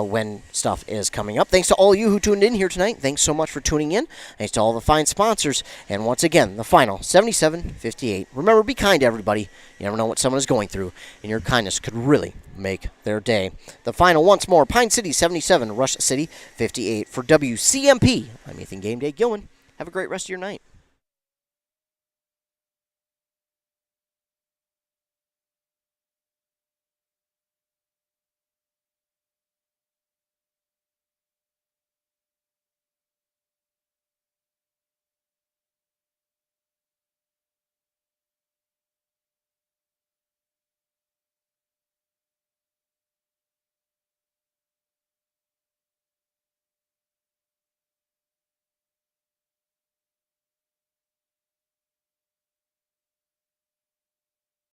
when stuff is coming up. Thanks to all you who tuned in here tonight. Thanks so much for tuning in. Thanks to all the fine sponsors. And once again, the final, 77-58. Remember, be kind to everybody. You never know what someone is going through, and your kindness could really make their day. The final once more, Pine City 77, Rush City 58. For WCMP, I'm Ethan Game Day Gilman. Have a great rest of your night.